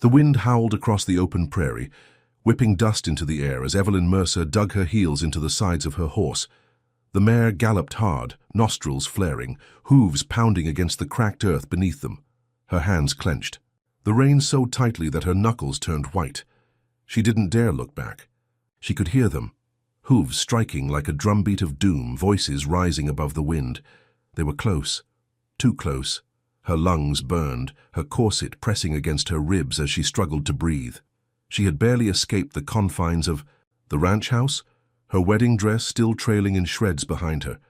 The wind howled across the open prairie, whipping dust into the air as Evelyn Mercer dug her heels into the sides of her horse. The mare galloped hard, nostrils flaring, hooves pounding against the cracked earth beneath them. Her hands clenched, the reins so tightly that her knuckles turned white. She didn't dare look back. She could hear them, hooves striking like a drumbeat of doom, voices rising above the wind. They were close, too close. Her lungs burned, her corset pressing against her ribs as she struggled to breathe. She had barely escaped the confines of the ranch house, her wedding dress still trailing in shreds behind her.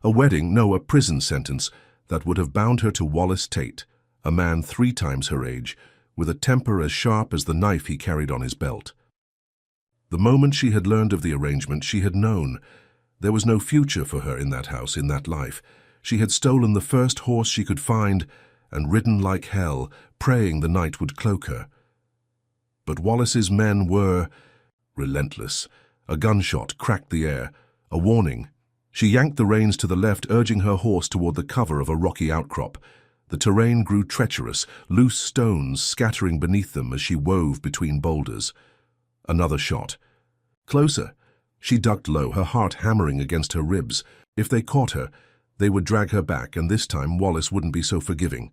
A prison sentence that would have bound her to Wallace Tate, a man 3 times her age, with a temper as sharp as the knife he carried on his belt. The moment she had learned of the arrangement, she had known. There was no future for her in that house, in that life. She had stolen the first horse she could find and ridden like hell, praying the night would cloak her. But Wallace's men were relentless. A gunshot cracked the air, a warning. She yanked the reins to the left, urging her horse toward the cover of a rocky outcrop. The terrain grew treacherous, loose stones scattering beneath them as she wove between boulders. Another shot. Closer. She ducked low, her heart hammering against her ribs. If they caught her, they would drag her back, and this time Wallace wouldn't be so forgiving.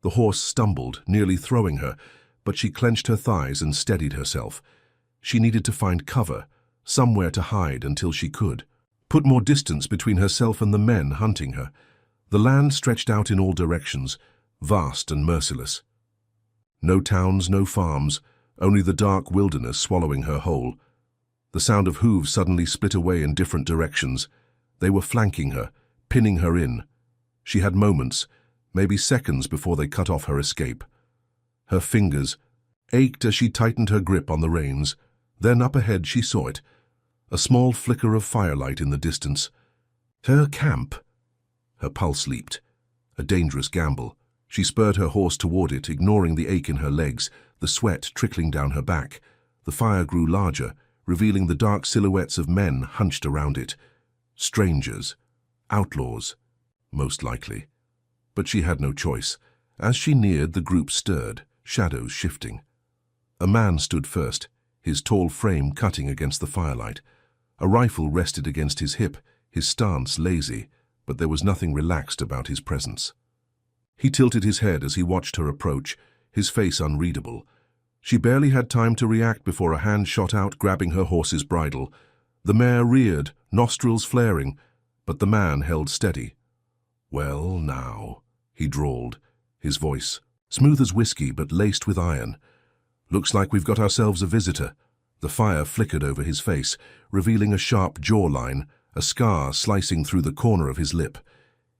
The horse stumbled, nearly throwing her, but she clenched her thighs and steadied herself. She needed to find cover, somewhere to hide until she could. Put more distance between herself and the men hunting her. The land stretched out in all directions, vast and merciless. No towns, no farms, only the dark wilderness swallowing her whole. The sound of hooves suddenly split away in different directions. They were flanking her, pinning her in. She had moments, maybe seconds, before they cut off her escape. Her fingers ached as she tightened her grip on the reins. Then up ahead she saw it, a small flicker of firelight in the distance. Her camp. Her pulse leaped. A dangerous gamble. She spurred her horse toward it, ignoring the ache in her legs, the sweat trickling down her back. The fire grew larger, revealing the dark silhouettes of men hunched around it. Strangers. Outlaws. Most likely. But she had no choice. As she neared, the group stirred, shadows shifting. A man stood first, his tall frame cutting against the firelight. A rifle rested against his hip, his stance lazy, but there was nothing relaxed about his presence. He tilted his head as he watched her approach, his face unreadable. She barely had time to react before a hand shot out, grabbing her horse's bridle. The mare reared, nostrils flaring, but the man held steady. "Well, now," he drawled, his voice smooth as whiskey but laced with iron. "Looks like we've got ourselves a visitor." The fire flickered over his face, revealing a sharp jawline, a scar slicing through the corner of his lip.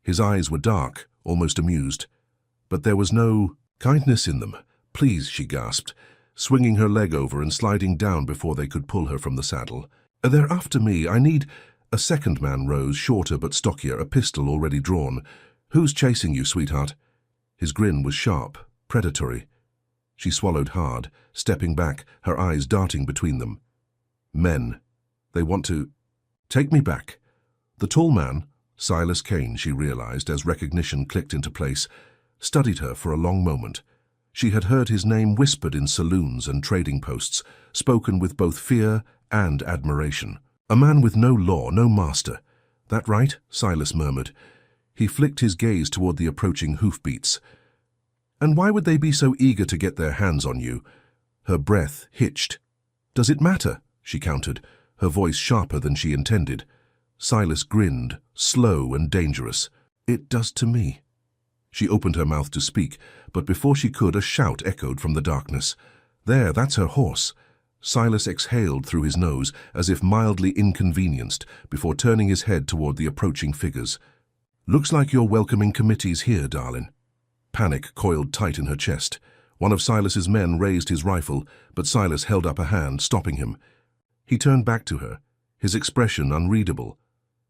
His eyes were dark, almost amused. But there was no kindness in them. "Please," she gasped, swinging her leg over and sliding down before they could pull her from the saddle. "They're after me. I need—" A second man rose, shorter but stockier, a pistol already drawn. "Who's chasing you, sweetheart?" His grin was sharp, predatory. She swallowed hard, stepping back, her eyes darting between them. "Men. They want to take me back." The tall man, Silas Kane, she realized as recognition clicked into place, studied her for a long moment. She had heard his name whispered in saloons and trading posts, spoken with both fear and admiration. A man with no law, no master. "That right?" Silas murmured. He flicked his gaze toward the approaching hoofbeats. "And why would they be so eager to get their hands on you?" Her breath hitched. "Does it matter?" she countered, her voice sharper than she intended. Silas grinned, slow and dangerous. "It does to me." She opened her mouth to speak, but before she could, a shout echoed from the darkness. "There, that's her horse." Silas exhaled through his nose, as if mildly inconvenienced, before turning his head toward the approaching figures. "Looks like you're welcoming committees here, darling." Panic coiled tight in her chest. One of Silas's men raised his rifle, but Silas held up a hand, stopping him. He turned back to her, his expression unreadable.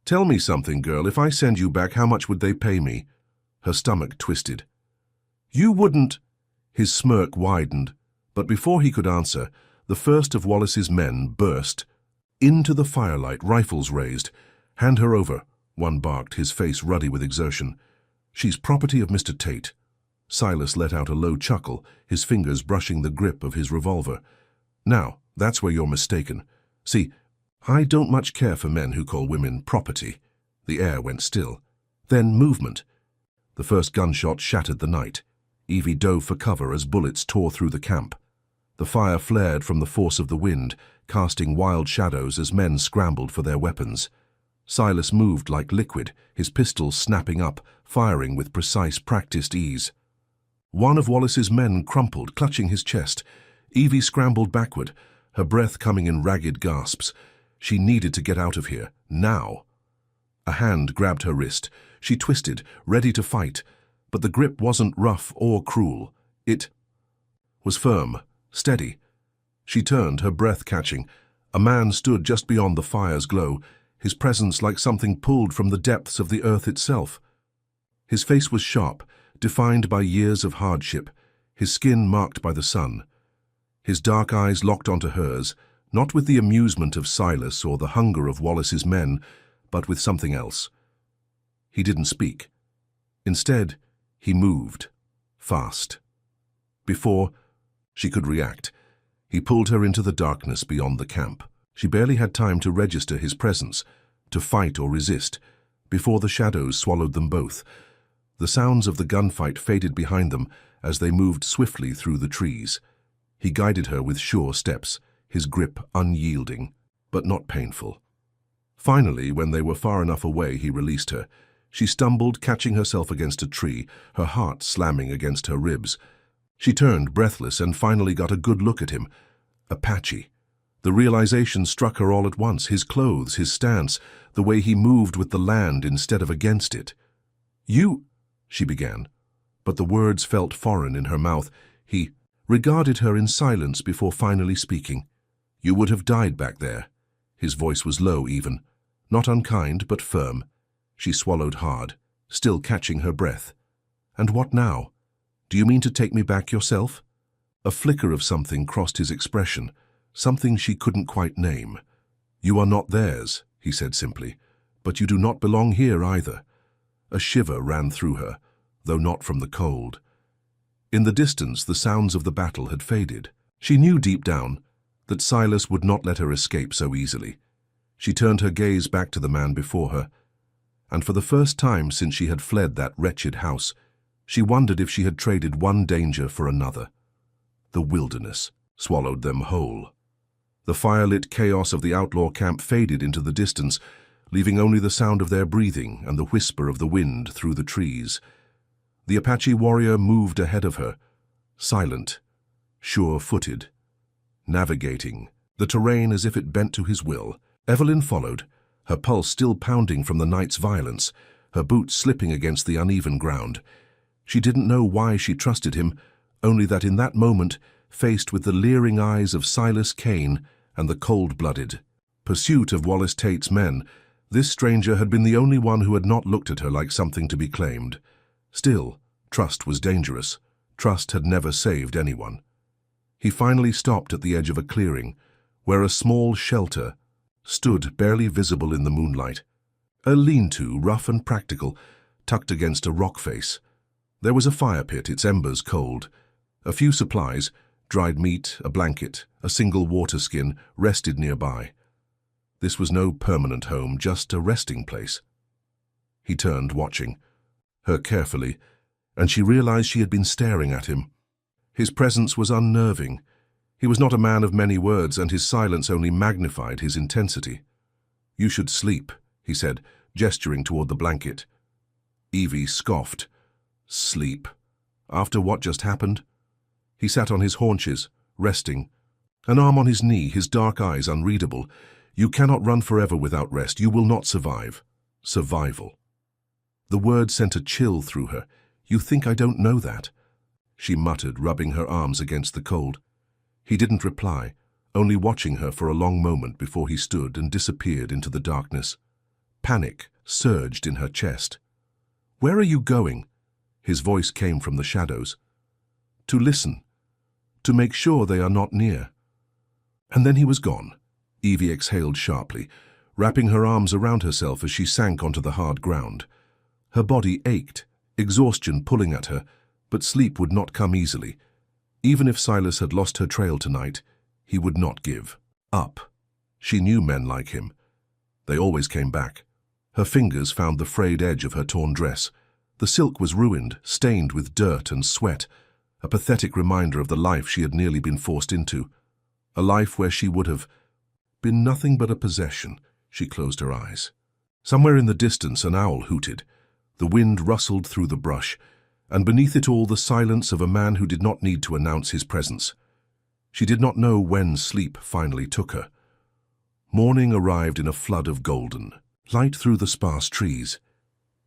"Tell me something, girl. If I send you back, how much would they pay me?" Her stomach twisted. "You wouldn't—" His smirk widened, but before he could answer, the first of Wallace's men burst. Into the firelight, rifles raised. "Hand her over," one barked, his face ruddy with exertion. "She's property of Mr. Tate." Silas let out a low chuckle, his fingers brushing the grip of his revolver. "Now, that's where you're mistaken. See, I don't much care for men who call women property." The air went still. Then movement. The first gunshot shattered the night. Evie dove for cover as bullets tore through the camp. The fire flared from the force of the wind, casting wild shadows as men scrambled for their weapons. Silas moved like liquid, his pistol snapping up, firing with precise, practiced ease. One of Wallace's men crumpled, clutching his chest. Evie scrambled backward, her breath coming in ragged gasps. She needed to get out of here, now. A hand grabbed her wrist. She twisted, ready to fight, but the grip wasn't rough or cruel. It was firm, steady. She turned, her breath catching. A man stood just beyond the fire's glow, his presence like something pulled from the depths of the earth itself. His face was sharp, defined by years of hardship, his skin marked by the sun. His dark eyes locked onto hers, not with the amusement of Silas or the hunger of Wallace's men, but with something else. He didn't speak. Instead, he moved, fast. Before she could react, he pulled her into the darkness beyond the camp. She barely had time to register his presence, to fight or resist, before the shadows swallowed them both. The sounds of the gunfight faded behind them as they moved swiftly through the trees. He guided her with sure steps, his grip unyielding, but not painful. Finally, when they were far enough away, he released her. She stumbled, catching herself against a tree, her heart slamming against her ribs. She turned, breathless, and finally got a good look at him. Apache. The realization struck her all at once, his clothes, his stance, the way he moved with the land instead of against it. "You," she began, but the words felt foreign in her mouth. He regarded her in silence before finally speaking. "You would have died back there." His voice was low even, not unkind but firm. She swallowed hard, still catching her breath. "And what now? Do you mean to take me back yourself?" A flicker of something crossed his expression, something she couldn't quite name. "You are not theirs," he said simply, "but you do not belong here either." A shiver ran through her, though not from the cold. In the distance, the sounds of the battle had faded. She knew deep down that Silas would not let her escape so easily. She turned her gaze back to the man before her, and for the first time since she had fled that wretched house, she wondered if she had traded one danger for another. The wilderness swallowed them whole. The firelit chaos of the outlaw camp faded into the distance, leaving only the sound of their breathing and the whisper of the wind through the trees. The Apache warrior moved ahead of her, silent, sure-footed, navigating the terrain as if it bent to his will. Evelyn followed, her pulse still pounding from the night's violence, her boots slipping against the uneven ground. She didn't know why she trusted him, only that in that moment, faced with the leering eyes of Silas Kane and the cold-blooded pursuit of Wallace Tate's men, this stranger had been the only one who had not looked at her like something to be claimed. Still, trust was dangerous. Trust had never saved anyone. He finally stopped at the edge of a clearing, where a small shelter stood barely visible in the moonlight. A lean-to, rough and practical, tucked against a rock face. There was a fire pit, its embers cold. A few supplies, dried meat, a blanket, a single water skin, rested nearby. This was no permanent home, just a resting place. He turned, watching her carefully, and she realized she had been staring at him. His presence was unnerving. He was not a man of many words, and his silence only magnified his intensity. "You should sleep," he said, gesturing toward the blanket. Evie scoffed. "Sleep? After what just happened?" He sat on his haunches, resting, an arm on his knee, his dark eyes unreadable. "You cannot run forever without rest. You will not survive." Survival. The word sent a chill through her. "You think I don't know that?" she muttered, rubbing her arms against the cold. He didn't reply, only watching her for a long moment before he stood and disappeared into the darkness. Panic surged in her chest. "Where are you going?" His voice came from the shadows. "To listen. To make sure they are not near." And then he was gone. Evie exhaled sharply, wrapping her arms around herself as she sank onto the hard ground. Her body ached, exhaustion pulling at her, But sleep would not come easily. Even if Silas had lost her trail tonight, he would not give up. She knew men like him. They always came back. Her fingers found the frayed edge of her torn dress. The silk was ruined, stained with dirt and sweat, a pathetic reminder of the life she had nearly been forced into. A life where she would have been nothing but a possession. She closed her eyes. Somewhere in the distance an owl hooted. The wind rustled through the brush, and beneath it all the silence of a man who did not need to announce his presence. She did not know when sleep finally took her. Morning arrived in a flood of golden light through the sparse trees.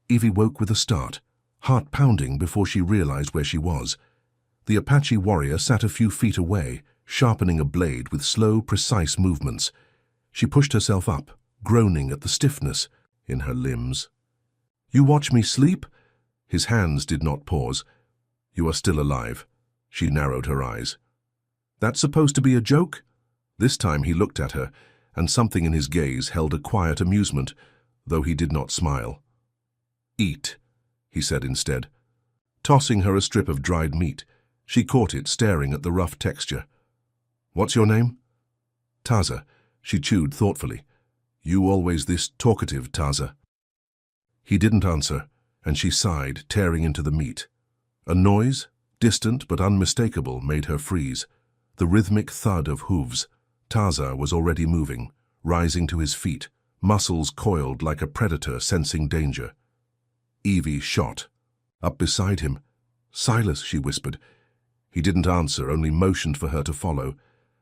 Evie woke with a start, heart pounding before she realized where she was. The Apache warrior sat a few feet away, sharpening a blade with slow, precise movements. She pushed herself up, groaning at the stiffness in her limbs. "You watch me sleep?" His hands did not pause. "You are still alive." She narrowed her eyes. "That's supposed to be a joke?" This time he looked at her, and something in his gaze held a quiet amusement, though he did not smile. "Eat," he said instead. Tossing her a strip of dried meat, she caught it, staring at the rough texture. "What's your name?" "Taza," she chewed thoughtfully. "You always this talkative, Taza." He didn't answer, and she sighed, tearing into the meat. A noise, distant but unmistakable, made her freeze. The rhythmic thud of hooves. Taza was already moving, rising to his feet, muscles coiled like a predator sensing danger. Evie shot. Up beside him. "Silas," she whispered. He didn't answer, only motioned for her to follow.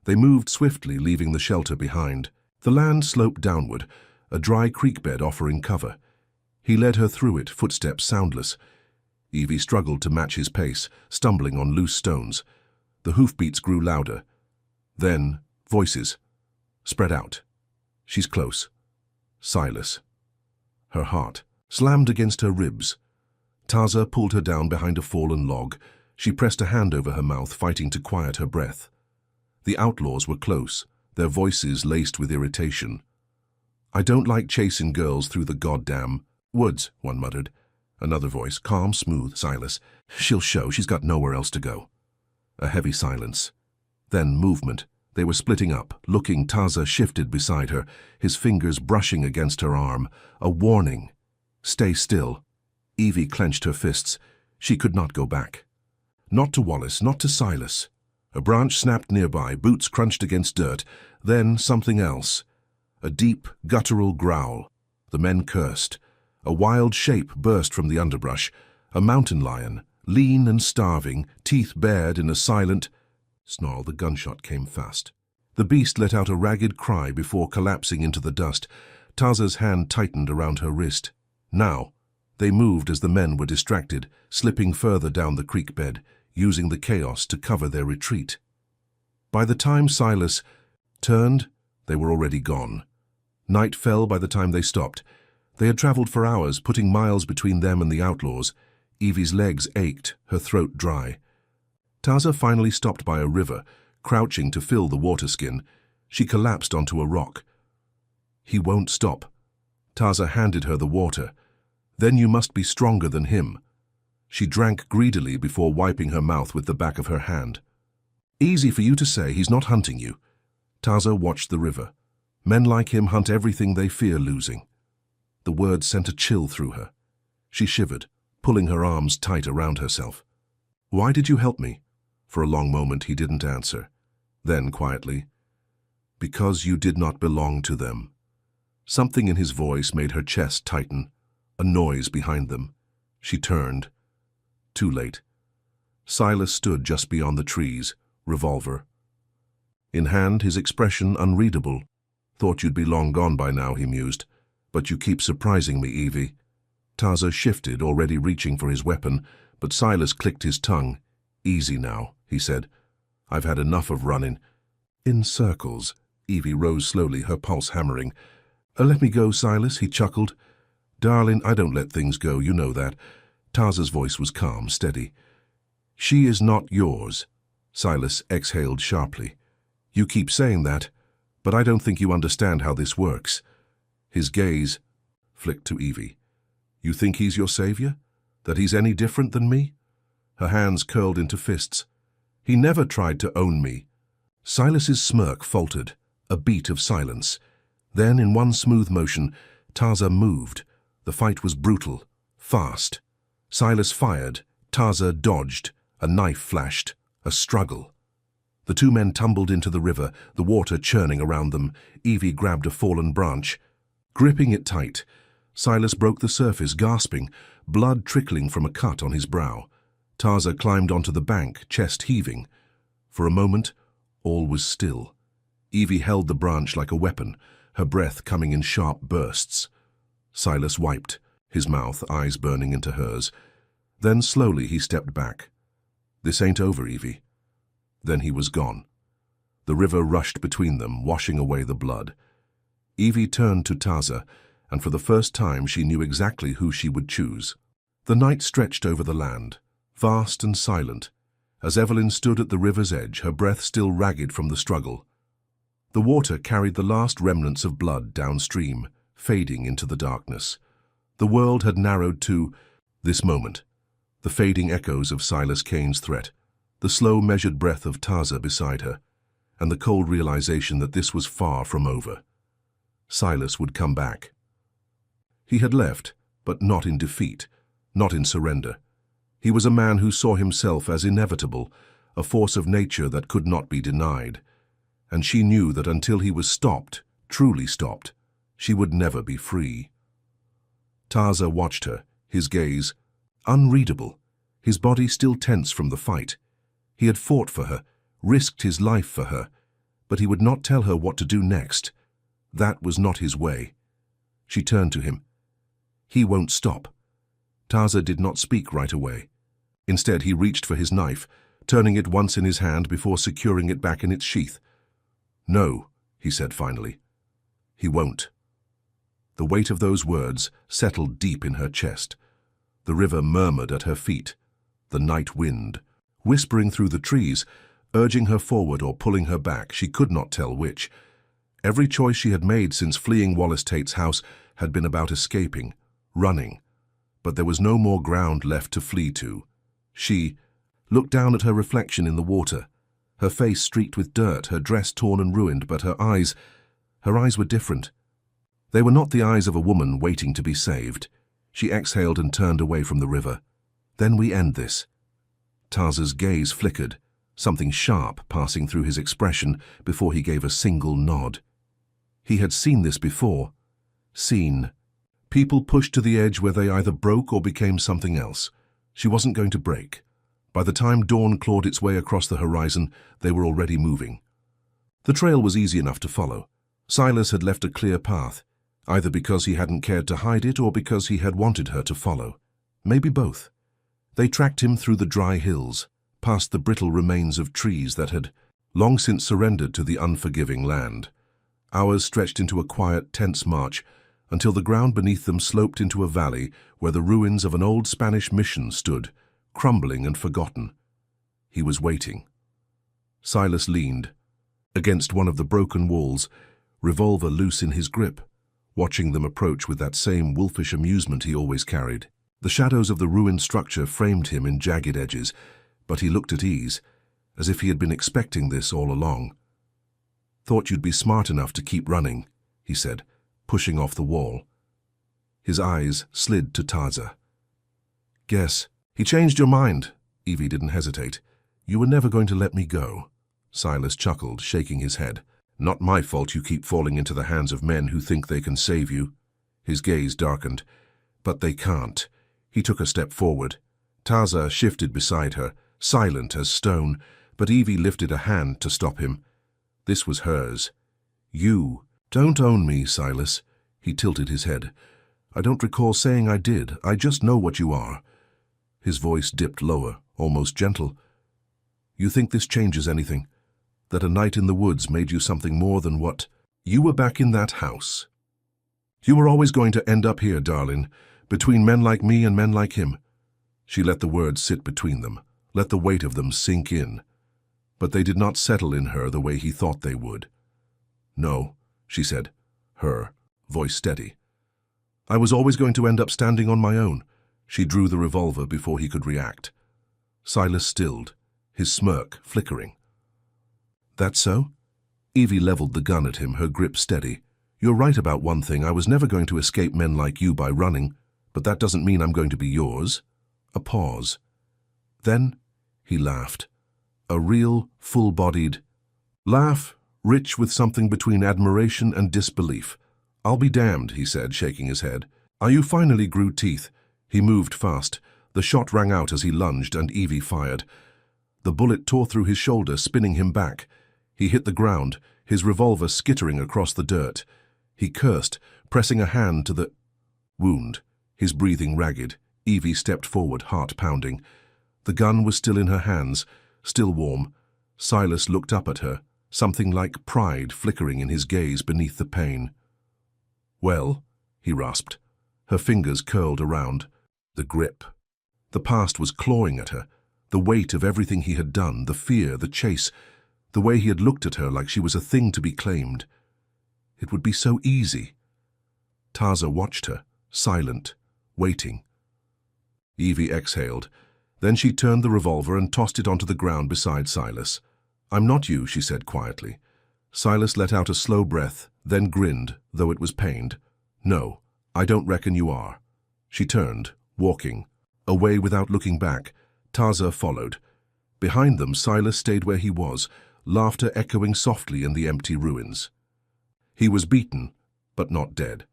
They moved swiftly, leaving the shelter behind. The land sloped downward, a dry creek bed offering cover. He led her through it, footsteps soundless. Evie struggled to match his pace, stumbling on loose stones. The hoofbeats grew louder. Then, voices. Spread out. She's close. Silas. Her heart slammed against her ribs. Taza pulled her down behind a fallen log. She pressed a hand over her mouth, fighting to quiet her breath. The outlaws were close, their voices laced with irritation. "I don't like chasing girls through the goddamn woods," one muttered. Another voice, calm, smooth, "Silas. She'll show, she's got nowhere else to go." A heavy silence. Then movement. They were splitting up, looking. Taza shifted beside her, his fingers brushing against her arm. A warning. "Stay still." Evie clenched her fists. She could not go back. Not to Wallace, not to Silas. A branch snapped nearby, boots crunched against dirt. Then something else. A deep, guttural growl. The men cursed. A wild shape burst from the underbrush. A mountain lion, lean and starving, teeth bared in a silent snarl. The gunshot came fast. The beast let out a ragged cry before collapsing into the dust. Taza's hand tightened around her wrist. Now, they moved as the men were distracted, slipping further down the creek bed, using the chaos to cover their retreat. By the time Silas turned, they were already gone. Night fell by the time they stopped. They had traveled for hours, putting miles between them and the outlaws. Evie's legs ached, her throat dry. Taza finally stopped by a river, crouching to fill the water skin. She collapsed onto a rock. "He won't stop." Taza handed her the water. "Then you must be stronger than him." She drank greedily before wiping her mouth with the back of her hand. "Easy for you to say, he's not hunting you." Taza watched the river. Men like him hunt everything they fear losing. The words sent a chill through her. She shivered, pulling her arms tight around herself. "Why did you help me?" For a long moment he didn't answer. Then, quietly, "Because you did not belong to them." Something in his voice made her chest tighten. A noise behind them. She turned. Too late. Silas stood just beyond the trees, revolver in hand, his expression unreadable. "Thought you'd be long gone by now," he mused. "But you keep surprising me, Evie." Taza shifted, already reaching for his weapon, but Silas clicked his tongue. "Easy now," he said. "I've had enough of running in circles." Evie rose slowly, her pulse hammering. Let me go, Silas," he chuckled. "Darling, I don't let things go, you know that." Taza's voice was calm, steady. "She is not yours." Silas exhaled sharply. "You keep saying that, but I don't think you understand how this works." His gaze flicked to Evie. "You think he's your savior? That he's any different than me?" her hands curled into fists. "He never tried to own me." Silas's smirk faltered, a beat of silence. Then, in one smooth motion, Taza moved. The fight was brutal, fast. Silas fired, Taza dodged, a knife flashed, a struggle. The two men tumbled into the river, the water churning around them. Evie grabbed a fallen branch. Gripping it tight, Silas broke the surface, gasping, blood trickling from a cut on his brow. Taza climbed onto the bank, chest heaving. For a moment, all was still. Evie held the branch like a weapon, her breath coming in sharp bursts. Silas wiped, his mouth, eyes burning into hers. Then slowly he stepped back. "This ain't over, Evie." Then he was gone. The river rushed between them, washing away the blood. Evie turned to Taza, and for the first time she knew exactly who she would choose. The night stretched over the land, vast and silent, as Evelyn stood at the river's edge, her breath still ragged from the struggle. The water carried the last remnants of blood downstream, fading into the darkness. The world had narrowed to this moment, the fading echoes of Silas Kane's threat, the slow measured breath of Taza beside her, and the cold realization that this was far from over. Silas would come back. He had left, but not in defeat, not in surrender. He was a man who saw himself as inevitable, a force of nature that could not be denied. And she knew that until he was stopped, truly stopped, she would never be free. Taza watched her, his gaze unreadable, his body still tense from the fight. He had fought for her, risked his life for her, but he would not tell her what to do next. That was not his way. She turned to him. "He won't stop." Taza did not speak right away. Instead, he reached for his knife, turning it once in his hand before securing it back in its sheath. "No," he said finally. "He won't." The weight of those words settled deep in her chest. The river murmured at her feet. The night wind, whispering through the trees, urging her forward or pulling her back, she could not tell which. Every choice she had made since fleeing Wallace Tate's house had been about escaping, running. But there was no more ground left to flee to. She looked down at her reflection in the water, her face streaked with dirt, her dress torn and ruined, but her eyes were different. They were not the eyes of a woman waiting to be saved. She exhaled and turned away from the river. "Then we end this." Taza's gaze flickered, something sharp passing through his expression before he gave a single nod. He had seen this before. Seen people pushed to the edge where they either broke or became something else. She wasn't going to break. By the time dawn clawed its way across the horizon, they were already moving. The trail was easy enough to follow. Silas had left a clear path, either because he hadn't cared to hide it or because he had wanted her to follow. Maybe both. They tracked him through the dry hills, past the brittle remains of trees that had long since surrendered to the unforgiving land. Hours stretched into a quiet, tense march, until the ground beneath them sloped into a valley where the ruins of an old Spanish mission stood, crumbling and forgotten. He was waiting. Silas leaned against one of the broken walls, revolver loose in his grip, watching them approach with that same wolfish amusement he always carried. The shadows of the ruined structure framed him in jagged edges, but he looked at ease, as if he had been expecting this all along. "Thought you'd be smart enough to keep running," he said, pushing off the wall. His eyes slid to Taza. "Guess he changed your mind." Evie didn't hesitate. "You were never going to let me go." Silas chuckled, shaking his head. "Not my fault you keep falling into the hands of men who think they can save you." His gaze darkened. "But they can't." He took a step forward. Taza shifted beside her, silent as stone, but Evie lifted a hand to stop him. This was hers. "You don't own me, Silas." He tilted his head. "I don't recall saying I did. I just know what you are." His voice dipped lower, almost gentle. "You think this changes anything? That a night in the woods made you something more than what? You were back in that house. You were always going to end up here, darling, between men like me and men like him." She let the words sit between them, let the weight of them sink in. But they did not settle in her the way he thought they would. "No," she said, her voice steady. "I was always going to end up standing on my own." She drew the revolver before he could react. Silas stilled, his smirk flickering. "That so?" Evie leveled the gun at him, her grip steady. "You're right about one thing. I was never going to escape men like you by running, but that doesn't mean I'm going to be yours." A pause. Then he laughed. A real, full-bodied laugh, rich with something between admiration and disbelief. "I'll be damned," he said, shaking his head. You finally grew teeth." He moved fast. The shot rang out as he lunged, and Evie fired. The bullet tore through his shoulder, spinning him back. He hit the ground, his revolver skittering across the dirt. He cursed, pressing a hand to the wound, his breathing ragged. Evie stepped forward, heart pounding. The gun was still in her hands, still warm. Silas looked up at her, something like pride flickering in his gaze beneath the pain. "Well?" he rasped. Her fingers curled around. The grip. The past was clawing at her, the weight of everything he had done, the fear, the chase, the way he had looked at her like she was a thing to be claimed. It would be so easy. Taza watched her, silent, waiting. Evie exhaled. Then she turned the revolver and tossed it onto the ground beside Silas. "I'm not you," she said quietly. Silas let out a slow breath, then grinned, though it was pained. "No, I don't reckon you are." She turned, walking, away without looking back. Taza followed. Behind them, Silas stayed where he was, laughter echoing softly in the empty ruins. He was beaten, but not dead.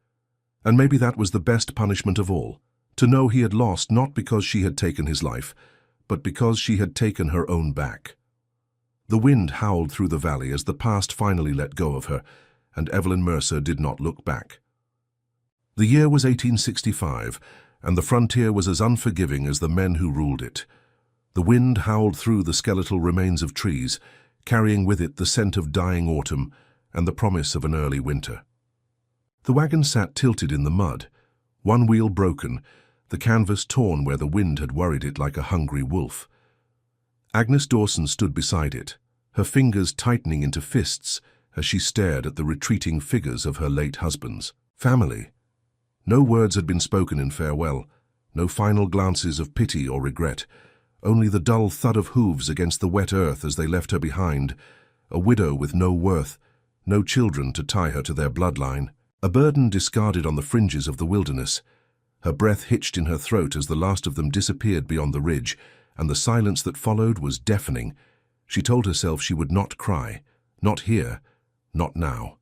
And maybe that was the best punishment of all, to know he had lost not because she had taken his life, but because she had taken her own back. The wind howled through the valley as the past finally let go of her, and Evelyn Mercer did not look back. The year was 1865, and the frontier was as unforgiving as the men who ruled it. The wind howled through the skeletal remains of trees, carrying with it the scent of dying autumn and the promise of an early winter. The wagon sat tilted in the mud, one wheel broken, the canvas torn where the wind had worried it like a hungry wolf. Agnes Dawson stood beside it, her fingers tightening into fists as she stared at the retreating figures of her late husband's family. No words had been spoken in farewell, no final glances of pity or regret, only the dull thud of hooves against the wet earth as they left her behind, a widow with no worth, no children to tie her to their bloodline, a burden discarded on the fringes of the wilderness. Her breath hitched in her throat as the last of them disappeared beyond the ridge, and the silence that followed was deafening. She told herself she would not cry, not here, not now.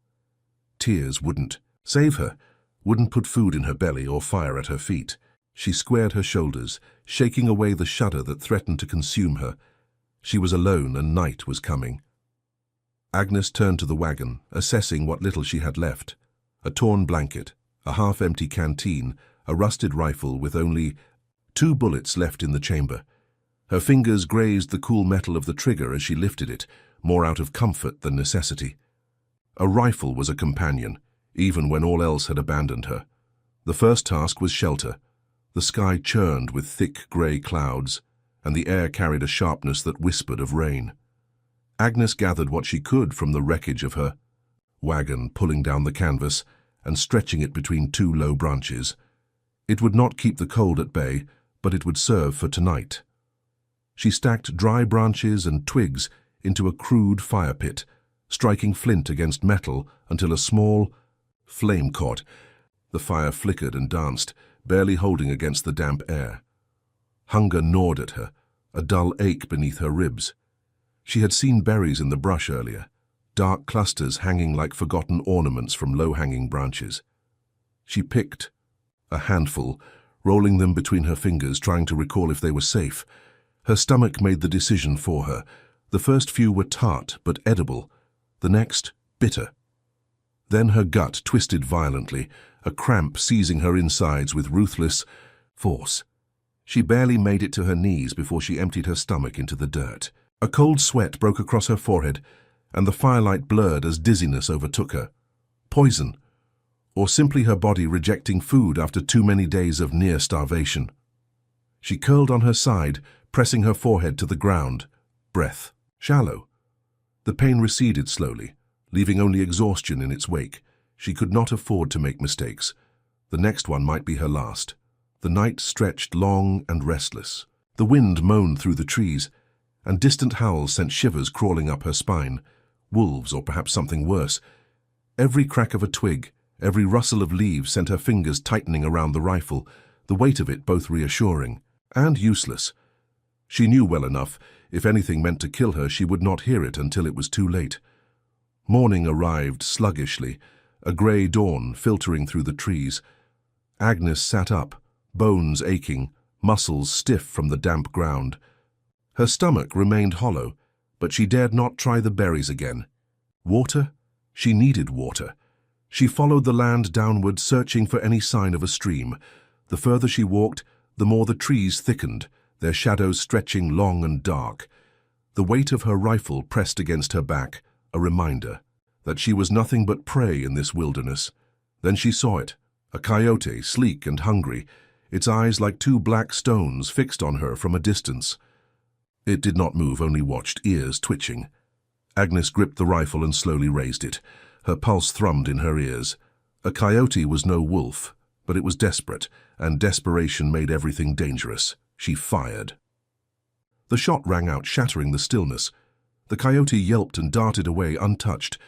Tears wouldn't save her, wouldn't put food in her belly or fire at her feet. She squared her shoulders, shaking away the shudder that threatened to consume her. She was alone and night was coming. Agnes turned to the wagon, assessing what little she had left. A torn blanket, a half-empty canteen, a rusted rifle with only 2 bullets left in the chamber. Her fingers grazed the cool metal of the trigger as she lifted it, more out of comfort than necessity. A rifle was a companion, even when all else had abandoned her. The first task was shelter. The sky churned with thick grey clouds, and the air carried a sharpness that whispered of rain. Agnes gathered what she could from the wreckage of her wagon, pulling down the canvas and stretching it between 2 low branches. It would not keep the cold at bay, but it would serve for tonight. She stacked dry branches and twigs into a crude fire pit, striking flint against metal until a small flame caught. The fire flickered and danced, barely holding against the damp air. Hunger gnawed at her, a dull ache beneath her ribs. She had seen berries in the brush earlier, dark clusters hanging like forgotten ornaments from low-hanging branches. She picked a handful, rolling them between her fingers, trying to recall if they were safe. Her stomach made the decision for her. The first few were tart but edible, the next bitter. Then her gut twisted violently, a cramp seizing her insides with ruthless force. She barely made it to her knees before she emptied her stomach into the dirt. A cold sweat broke across her forehead, and the firelight blurred as dizziness overtook her. Poison, or simply her body rejecting food after too many days of near starvation. She curled on her side, pressing her forehead to the ground, breath shallow. The pain receded slowly, leaving only exhaustion in its wake. She could not afford to make mistakes. The next one might be her last. The night stretched long and restless. The wind moaned through the trees, and distant howls sent shivers crawling up her spine. Wolves, or perhaps something worse. Every crack of a twig, every rustle of leaves sent her fingers tightening around the rifle, the weight of it both reassuring and useless. She knew well enough, if anything meant to kill her, she would not hear it until it was too late. Morning arrived sluggishly, a grey dawn filtering through the trees. Agnes sat up, bones aching, muscles stiff from the damp ground. Her stomach remained hollow, but she dared not try the berries again. Water? She needed water. She followed the land downward, searching for any sign of a stream. The further she walked, the more the trees thickened, their shadows stretching long and dark. The weight of her rifle pressed against her back, a reminder that she was nothing but prey in this wilderness. Then she saw it, a coyote, sleek and hungry, its eyes like two black stones fixed on her from a distance. It did not move, only watched, ears twitching. Agnes gripped the rifle and slowly raised it. Her pulse thrummed in her ears. A coyote was no wolf, but it was desperate, and desperation made everything dangerous. She fired. The shot rang out, shattering the stillness. The coyote yelped and darted away untouched.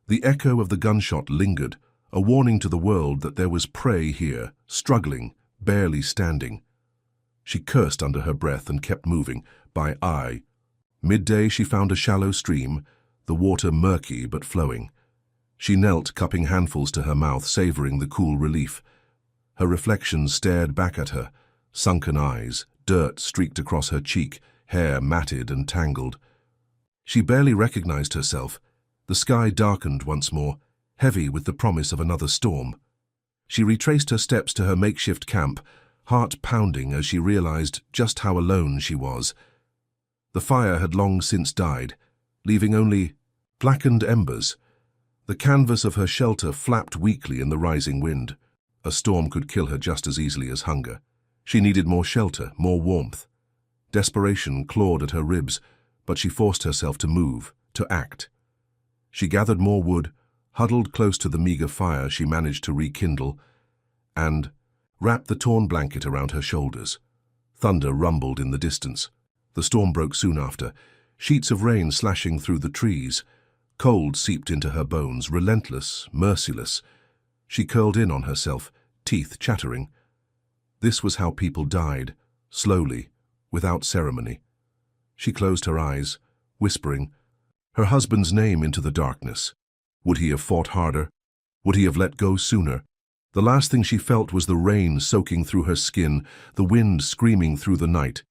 The echo of the gunshot lingered, a warning to the world that there was prey here, struggling, barely standing. She cursed under her breath and kept moving, by eye. Midday she found a shallow stream, the water murky but flowing. She knelt, cupping handfuls to her mouth, savoring the cool relief. Her reflection stared back at her, sunken eyes, dirt streaked across her cheek, hair matted and tangled. She barely recognized herself. The sky darkened once more, heavy with the promise of another storm. She retraced her steps to her makeshift camp, heart pounding as she realized just how alone she was. The fire had long since died, leaving only blackened embers. The canvas of her shelter flapped weakly in the rising wind. A storm could kill her just as easily as hunger. She needed more shelter, more warmth. Desperation clawed at her ribs, but she forced herself to move, to act. She gathered more wood, huddled close to the meager fire she managed to rekindle, and wrapped the torn blanket around her shoulders. Thunder rumbled in the distance. The storm broke soon after, sheets of rain slashing through the trees. Cold seeped into her bones, relentless, merciless. She curled in on herself, teeth chattering. This was how people died, slowly, without ceremony. She closed her eyes, whispering her husband's name into the darkness. Would he have fought harder? Would he have let go sooner? The last thing she felt was the rain soaking through her skin, the wind screaming through the night.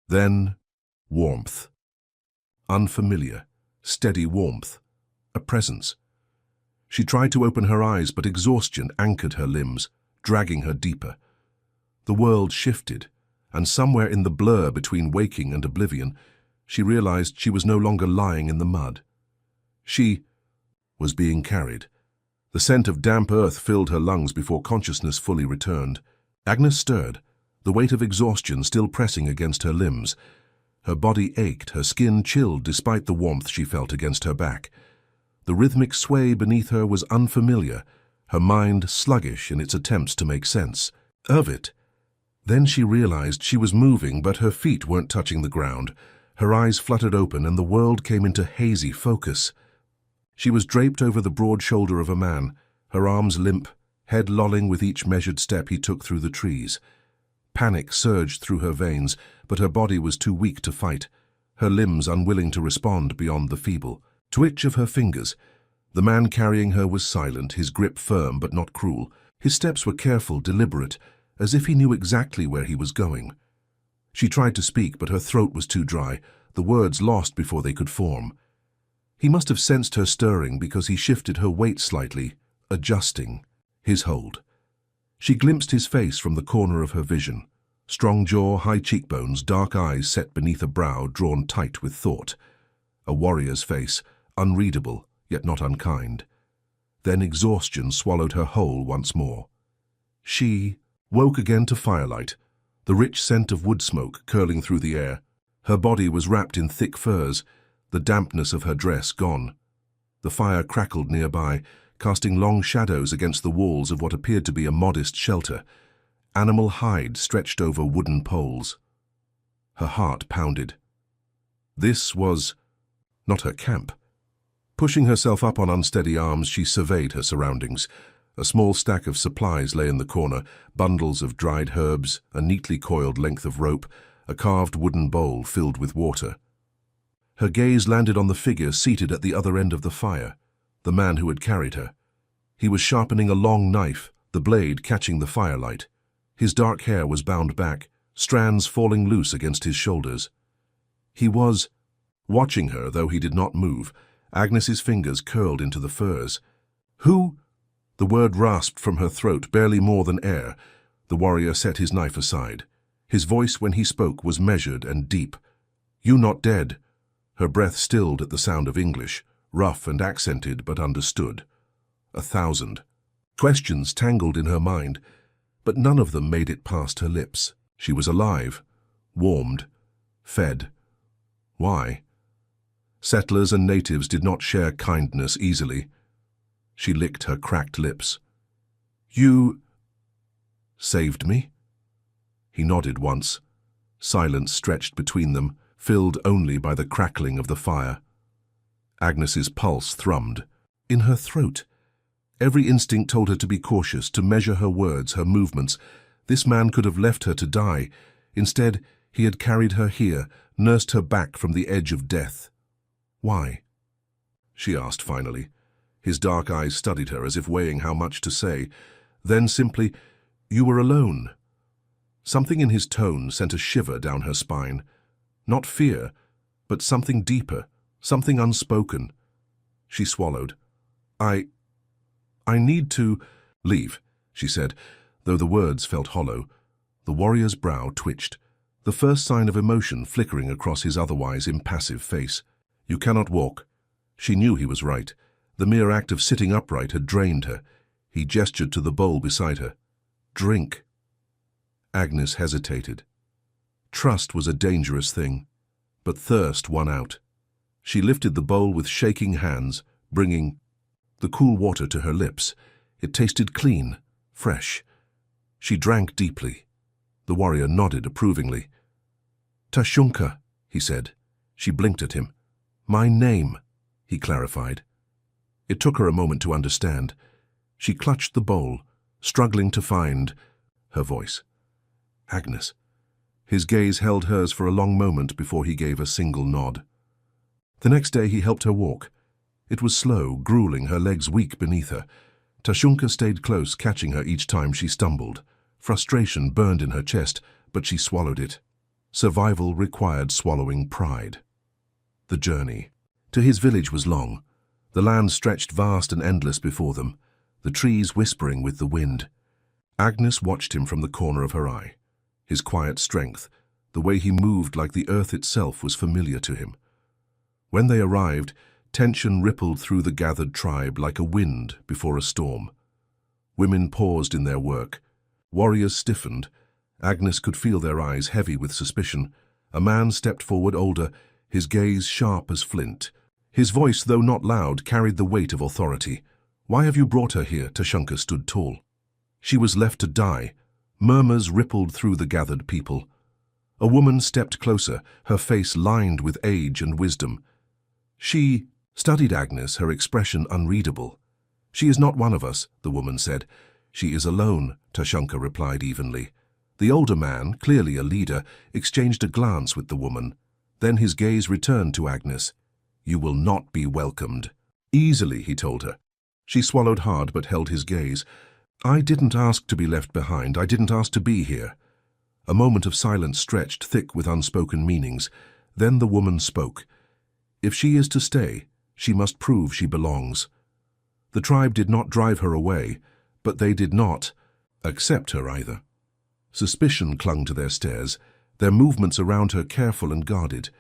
Then, warmth. Unfamiliar, steady warmth. A presence. She tried to open her eyes, but exhaustion anchored her limbs, dragging her deeper. The world shifted, and somewhere in the blur between waking and oblivion, she realized she was no longer lying in the mud. She was being carried. The scent of damp earth filled her lungs before consciousness fully returned. Agnes stirred, the weight of exhaustion still pressing against her limbs. Her body ached, her skin chilled despite the warmth she felt against her back. The rhythmic sway beneath her was unfamiliar, her mind sluggish in its attempts to make sense of it. Then she realized she was moving, but her feet weren't touching the ground. Her eyes fluttered open and the world came into hazy focus. She was draped over the broad shoulder of a man, her arms limp, head lolling with each measured step he took through the trees. Panic surged through her veins, but her body was too weak to fight, her limbs unwilling to respond beyond the feeble twitch of her fingers. The man carrying her was silent, his grip firm but not cruel. His steps were careful, deliberate, as if he knew exactly where he was going. She tried to speak, but her throat was too dry, the words lost before they could form. He must have sensed her stirring because he shifted her weight slightly, adjusting his hold. She glimpsed his face from the corner of her vision. Strong jaw, high cheekbones, dark eyes set beneath a brow drawn tight with thought. A warrior's face, unreadable, yet not unkind. Then exhaustion swallowed her whole once more. She woke again to firelight, the rich scent of wood smoke curling through the air. Her body was wrapped in thick furs, the dampness of her dress gone. The fire crackled nearby, casting long shadows against the walls of what appeared to be a modest shelter. Animal hide stretched over wooden poles. Her heart pounded. This was not her camp. Pushing herself up on unsteady arms, she surveyed her surroundings. A small stack of supplies lay in the corner, bundles of dried herbs, a neatly coiled length of rope, a carved wooden bowl filled with water. Her gaze landed on the figure seated at the other end of the fire, the man who had carried her. He was sharpening a long knife, the blade catching the firelight. His dark hair was bound back, strands falling loose against his shoulders. He was watching her, though he did not move. Agnes's fingers curled into the furs. "Who?" The word rasped from her throat, barely more than air. The warrior set his knife aside. His voice, when he spoke, was measured and deep. "You not dead?" Her breath stilled at the sound of English, rough and accented, but understood. 1,000 questions tangled in her mind, but none of them made it past her lips. She was alive, warmed, fed. Why? Settlers and natives did not share kindness easily. She licked her cracked lips. "You saved me?" He nodded once. Silence stretched between them, filled only by the crackling of the fire. Agnes's pulse thrummed. In her throat. Every instinct told her to be cautious, to measure her words, her movements. This man could have left her to die. Instead, he had carried her here, nursed her back from the edge of death. "Why?" she asked finally. His dark eyes studied her as if weighing how much to say. Then simply, "You were alone." Something in his tone sent a shiver down her spine. Not fear, but something deeper, something unspoken. She swallowed. I need to leave," she said, though the words felt hollow. The warrior's brow twitched, the first sign of emotion flickering across his otherwise impassive face. "You cannot walk." She knew he was right. The mere act of sitting upright had drained her. He gestured to the bowl beside her. "Drink." Agnes hesitated. Trust was a dangerous thing, but thirst won out. She lifted the bowl with shaking hands, bringing the cool water to her lips. It tasted clean, fresh. She drank deeply. The warrior nodded approvingly. "Tashunka," he said. She blinked at him. "My name," he clarified. It took her a moment to understand. She clutched the bowl, struggling to find her voice. "Agnes." His gaze held hers for a long moment before he gave a single nod. The next day he helped her walk. It was slow, grueling, her legs weak beneath her. Tashunka stayed close, catching her each time she stumbled. Frustration burned in her chest, but she swallowed it. Survival required swallowing pride. The journey to his village was long. The land stretched vast and endless before them, the trees whispering with the wind. Agnes watched him from the corner of her eye. His quiet strength, the way he moved like the earth itself, was familiar to him. When they arrived, tension rippled through the gathered tribe like a wind before a storm. Women paused in their work. Warriors stiffened. Agnes could feel their eyes heavy with suspicion. A man stepped forward, older, his gaze sharp as flint. His voice, though not loud, carried the weight of authority. "Why have you brought her here?" Tashunka stood tall. She was left to die. Murmurs rippled through the gathered people. A woman stepped closer, her face lined with age and wisdom. She studied Agnes, her expression unreadable. "She is not one of us," the woman said. "She is alone," Tashunka replied evenly. The older man, clearly a leader, exchanged a glance with the woman. Then his gaze returned to Agnes. "You will not be welcomed." "Easily," he told her. She swallowed hard but held his gaze. "I didn't ask to be left behind. I didn't ask to be here." A moment of silence stretched, thick with unspoken meanings. Then the woman spoke. "If she is to stay, she must prove she belongs." The tribe did not drive her away, but they did not accept her either. Suspicion clung to their stares, their movements around her careful and guarded.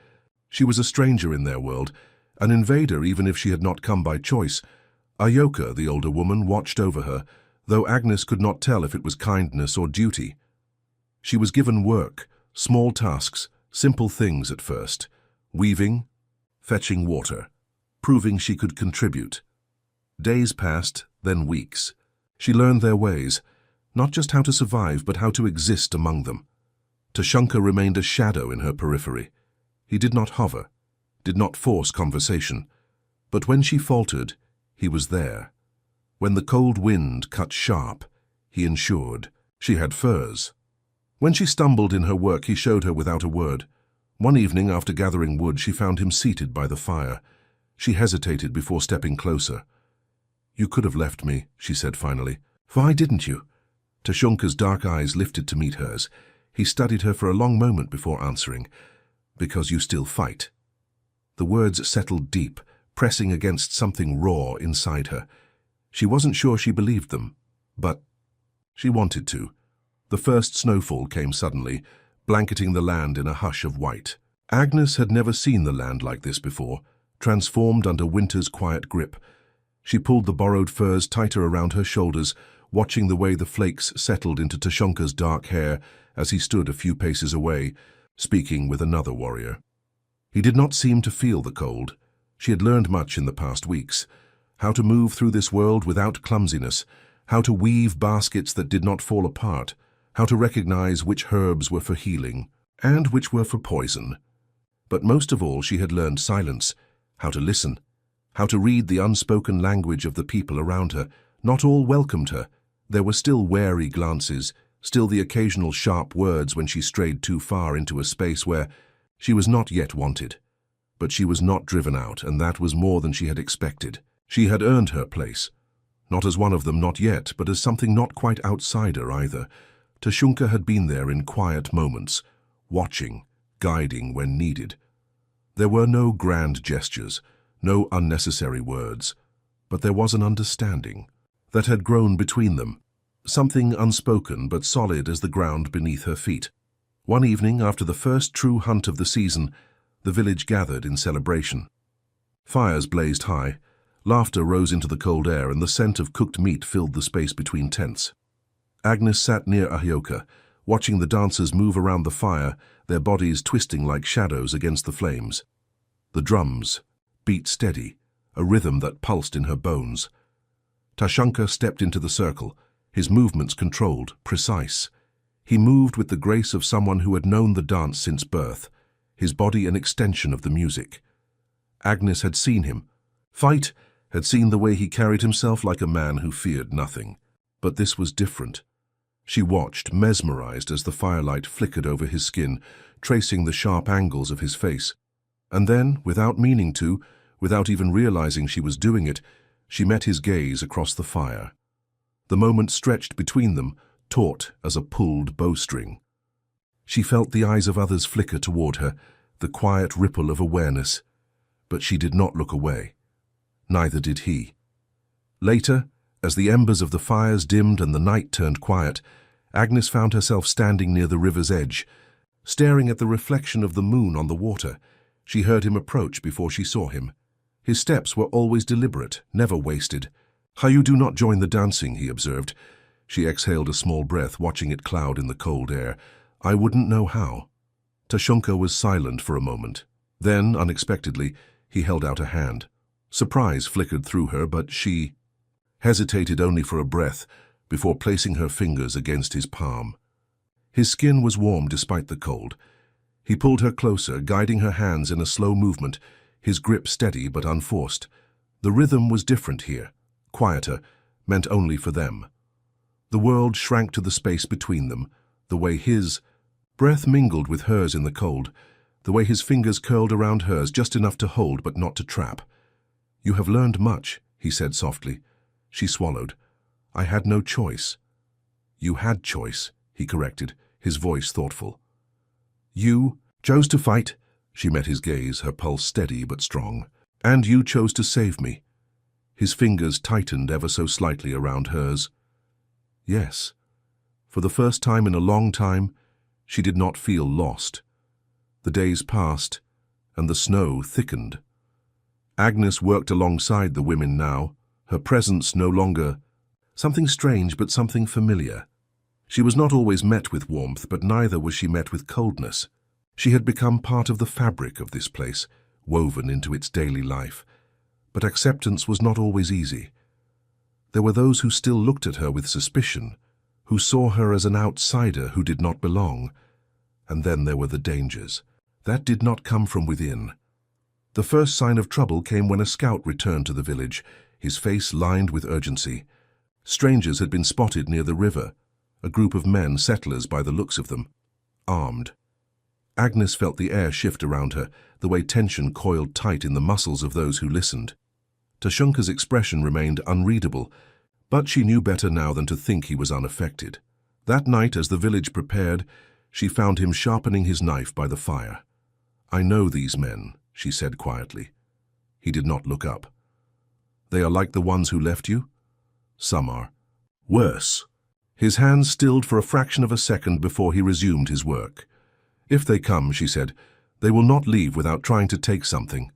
She was a stranger in their world, an invader even if she had not come by choice. Ayoka, the older woman, watched over her, though Agnes could not tell if it was kindness or duty. She was given work, small tasks, simple things at first. Weaving, fetching water, proving she could contribute. Days passed, then weeks. She learned their ways, not just how to survive, but how to exist among them. Tushunka remained a shadow in her periphery. He did not hover, did not force conversation, but when she faltered, he was there. When the cold wind cut sharp, he ensured. She had furs. When she stumbled in her work, he showed her without a word. One evening, after gathering wood, she found him seated by the fire. She hesitated before stepping closer. "You could have left me," she said finally. "Why didn't you?" Tushunka's dark eyes lifted to meet hers. He studied her for a long moment before answering. "Because you still fight." The words settled deep, pressing against something raw inside her. She wasn't sure she believed them, but she wanted to. The first snowfall came suddenly, blanketing the land in a hush of white. Agnes had never seen the land like this before, transformed under winter's quiet grip. She pulled the borrowed furs tighter around her shoulders, watching the way the flakes settled into Tushunka's dark hair as he stood a few paces away, speaking with another warrior. He did not seem to feel the cold. She had learned much in the past weeks. How to move through this world without clumsiness, how to weave baskets that did not fall apart, how to recognize which herbs were for healing and which were for poison. But most of all, she had learned silence, how to listen, how to read the unspoken language of the people around her. Not all welcomed her. There were still wary glances, still the occasional sharp words when she strayed too far into a space where she was not yet wanted. But she was not driven out, and that was more than she had expected. She had earned her place. Not as one of them, not yet, but as something not quite outsider either. Tushunka had been there in quiet moments, watching, guiding when needed. There were no grand gestures, no unnecessary words, but there was an understanding that had grown between them, something unspoken but solid as the ground beneath her feet. One evening, after the first true hunt of the season, the village gathered in celebration. Fires blazed high, laughter rose into the cold air, and the scent of cooked meat filled the space between tents. Agnes sat near Ahyoka, watching the dancers move around the fire, their bodies twisting like shadows against the flames. The drums beat steady, a rhythm that pulsed in her bones. Tushunka stepped into the circle, his movements controlled, precise. He moved with the grace of someone who had known the dance since birth, his body an extension of the music. Agnes had seen him fight, had seen the way he carried himself like a man who feared nothing. But this was different. She watched, mesmerized, as the firelight flickered over his skin, tracing the sharp angles of his face. And then, without meaning to, without even realizing she was doing it, she met his gaze across the fire. The moment stretched between them, taut as a pulled bowstring. She felt the eyes of others flicker toward her, the quiet ripple of awareness. But she did not look away. Neither did he. Later, as the embers of the fires dimmed and the night turned quiet, Agnes found herself standing near the river's edge, staring at the reflection of the moon on the water. She heard him approach before she saw him. His steps were always deliberate, never wasted. "How you do not join the dancing," he observed. She exhaled a small breath, watching it cloud in the cold air. "I wouldn't know how." Tushunka was silent for a moment. Then, unexpectedly, he held out a hand. Surprise flickered through her, but she hesitated only for a breath before placing her fingers against his palm. His skin was warm despite the cold. He pulled her closer, guiding her hands in a slow movement, his grip steady but unforced. The rhythm was different here, quieter, meant only for them. The world shrank to the space between them, the way his breath mingled with hers in the cold, the way his fingers curled around hers just enough to hold but not to trap. "You have learned much," he said softly. She swallowed. "I had no choice." "You had choice," he corrected, his voice thoughtful. "You chose to fight." She met his gaze, her pulse steady but strong. "And you chose to save me." His fingers tightened ever so slightly around hers. Yes. For the first time in a long time, she did not feel lost. The days passed, and the snow thickened. Agnes worked alongside the women now, her presence no longer something strange but something familiar. She was not always met with warmth, but neither was she met with coldness. She had become part of the fabric of this place, woven into its daily life. But acceptance was not always easy. There were those who still looked at her with suspicion, who saw her as an outsider who did not belong. And then there were the dangers. That did not come from within. The first sign of trouble came when a scout returned to the village, his face lined with urgency. Strangers had been spotted near the river, a group of men, settlers by the looks of them, armed. Agnes felt the air shift around her, the way tension coiled tight in the muscles of those who listened. Tashunka's expression remained unreadable, but she knew better now than to think he was unaffected. That night, as the village prepared, she found him sharpening his knife by the fire. "I know these men," she said quietly. He did not look up. "They are like the ones who left you?" "Some are. Worse." His hands stilled for a fraction of a second before he resumed his work. "If they come," she said, "they will not leave without trying to take something."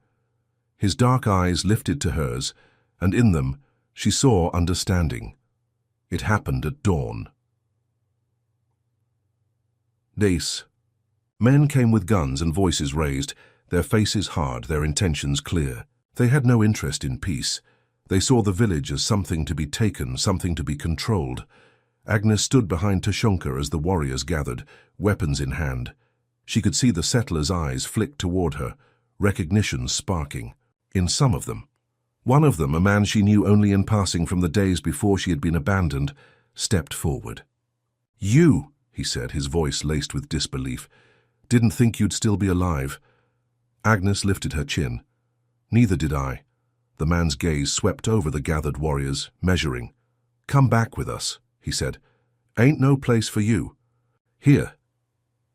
His dark eyes lifted to hers, and in them she saw understanding. It happened at dawn. Dace. Men came with guns and voices raised, their faces hard, their intentions clear. They had no interest in peace. They saw the village as something to be taken, something to be controlled. Agnes stood behind Tashunka as the warriors gathered, weapons in hand. She could see the settlers' eyes flick toward her, recognition sparking. In some of them. One of them, a man she knew only in passing from the days before she had been abandoned, stepped forward. "You," he said, his voice laced with disbelief, "didn't think you'd still be alive." Agnes lifted her chin. "Neither did I." The man's gaze swept over the gathered warriors, measuring. "Come back with us," he said. "Ain't no place for you. Here."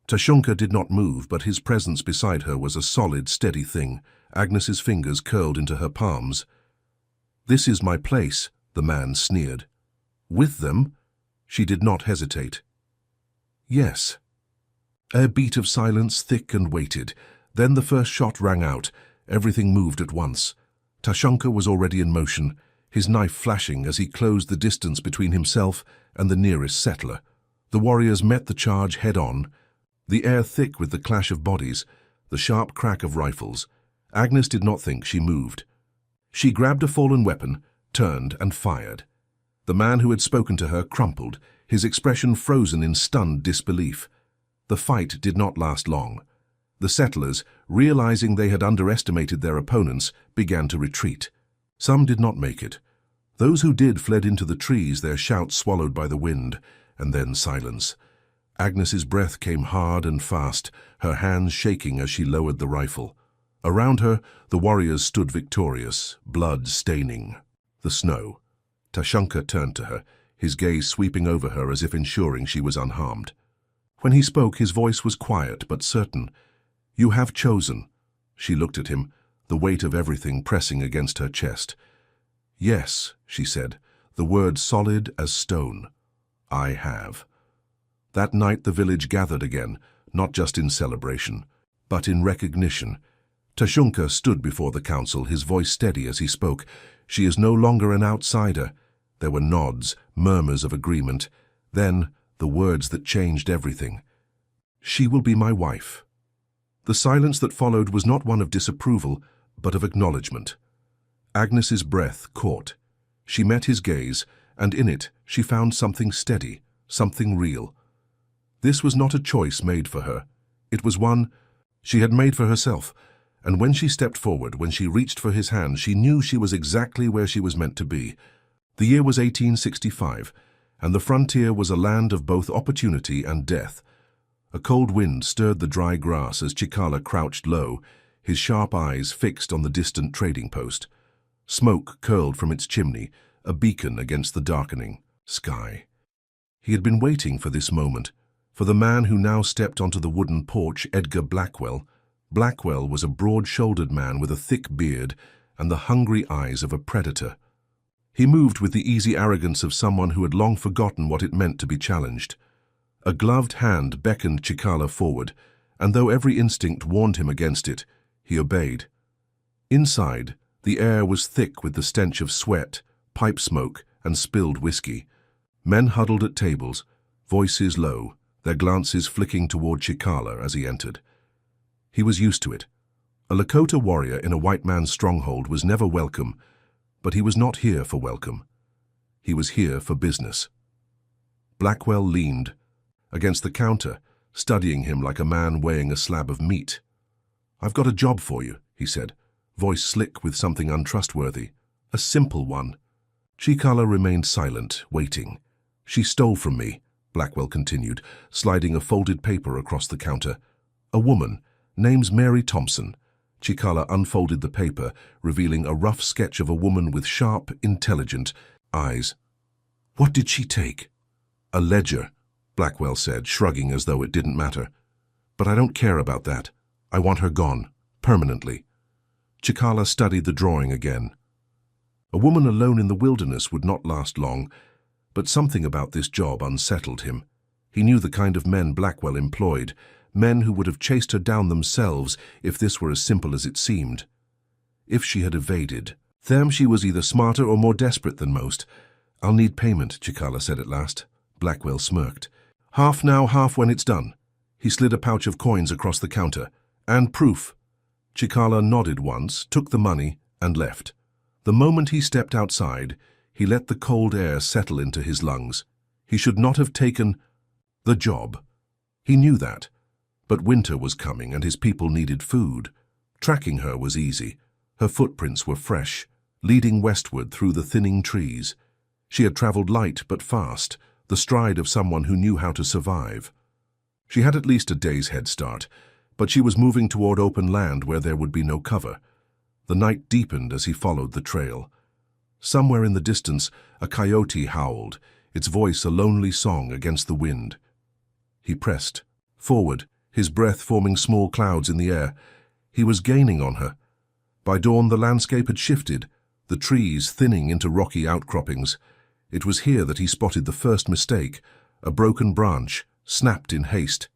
Tashunka did not move, but his presence beside her was a solid, steady thing. Agnes's fingers curled into her palms. "This is my place," the man sneered. "With them?" She did not hesitate. "Yes." A beat of silence, thick and weighted. Then the first shot rang out. Everything moved at once. Tashunka was already in motion, his knife flashing as he closed the distance between himself and the nearest settler. The warriors met the charge head-on, the air thick with the clash of bodies, the sharp crack of rifles. Agnes did not think she moved. She grabbed a fallen weapon, turned and fired. The man who had spoken to her crumpled, his expression frozen in stunned disbelief. The fight did not last long. The settlers, realizing they had underestimated their opponents, began to retreat. Some did not make it. Those who did fled into the trees, their shouts swallowed by the wind, and then silence. Agnes's breath came hard and fast, her hands shaking as she lowered the rifle. Around her, the warriors stood victorious, blood staining the snow. Tashunka turned to her, his gaze sweeping over her as if ensuring she was unharmed. When he spoke, his voice was quiet but certain. "You have chosen." She looked at him, the weight of everything pressing against her chest. "Yes," she said, the words solid as stone. "I have." That night the village gathered again, not just in celebration, but in recognition. Tashunka stood before the council, his voice steady as he spoke. "She is no longer an outsider." There were nods, murmurs of agreement. Then, the words that changed everything. "She will be my wife." The silence that followed was not one of disapproval, but of acknowledgement. Agnes's breath caught. She met his gaze, and in it she found something steady, something real. This was not a choice made for her. It was one she had made for herself, and when she stepped forward, when she reached for his hand, she knew she was exactly where she was meant to be. The year was 1865, and the frontier was a land of both opportunity and death. A cold wind stirred the dry grass as Chikala crouched low, his sharp eyes fixed on the distant trading post. Smoke curled from its chimney, a beacon against the darkening sky. He had been waiting for this moment, for the man who now stepped onto the wooden porch, Edgar Blackwell. Blackwell was a broad-shouldered man with a thick beard and the hungry eyes of a predator. He moved with the easy arrogance of someone who had long forgotten what it meant to be challenged. A gloved hand beckoned Chikala forward, and though every instinct warned him against it, he obeyed. Inside, the air was thick with the stench of sweat, pipe smoke, and spilled whiskey. Men huddled at tables, voices low, their glances flicking toward Chikala as he entered. He was used to it. A Lakota warrior in a white man's stronghold was never welcome, but he was not here for welcome. He was here for business. Blackwell leaned. Against the counter, studying him like a man weighing a slab of meat. "I've got a job for you," he said, voice slick with something untrustworthy. "A simple one." Chikala remained silent, waiting. "She stole from me," Blackwell continued, sliding a folded paper across the counter. "A woman. Name's Mary Thompson." Chikala unfolded the paper, revealing a rough sketch of a woman with sharp, intelligent eyes. "What did she take?" "A ledger," Blackwell said, shrugging as though it didn't matter. "But I don't care about that. I want her gone, permanently." Chikala studied the drawing again. A woman alone in the wilderness would not last long, but something about this job unsettled him. He knew the kind of men Blackwell employed, men who would have chased her down themselves if this were as simple as it seemed. If she had evaded, then she was either smarter or more desperate than most. "I'll need payment," Chikala said at last. Blackwell smirked. "Half now, half when it's done." He slid a pouch of coins across the counter. "And proof." Chikala nodded once, took the money, and left. The moment he stepped outside, he let the cold air settle into his lungs. He should not have taken the job. He knew that. But winter was coming and his people needed food. Tracking her was easy. Her footprints were fresh, leading westward through the thinning trees. She had traveled light but fast, the stride of someone who knew how to survive. She had at least a day's head start, but she was moving toward open land where there would be no cover. The night deepened as he followed the trail. Somewhere in the distance, a coyote howled, its voice a lonely song against the wind. He pressed forward, his breath forming small clouds in the air. He was gaining on her. By dawn, the landscape had shifted, the trees thinning into rocky outcroppings. It was here that he spotted the first mistake, a broken branch, snapped in haste.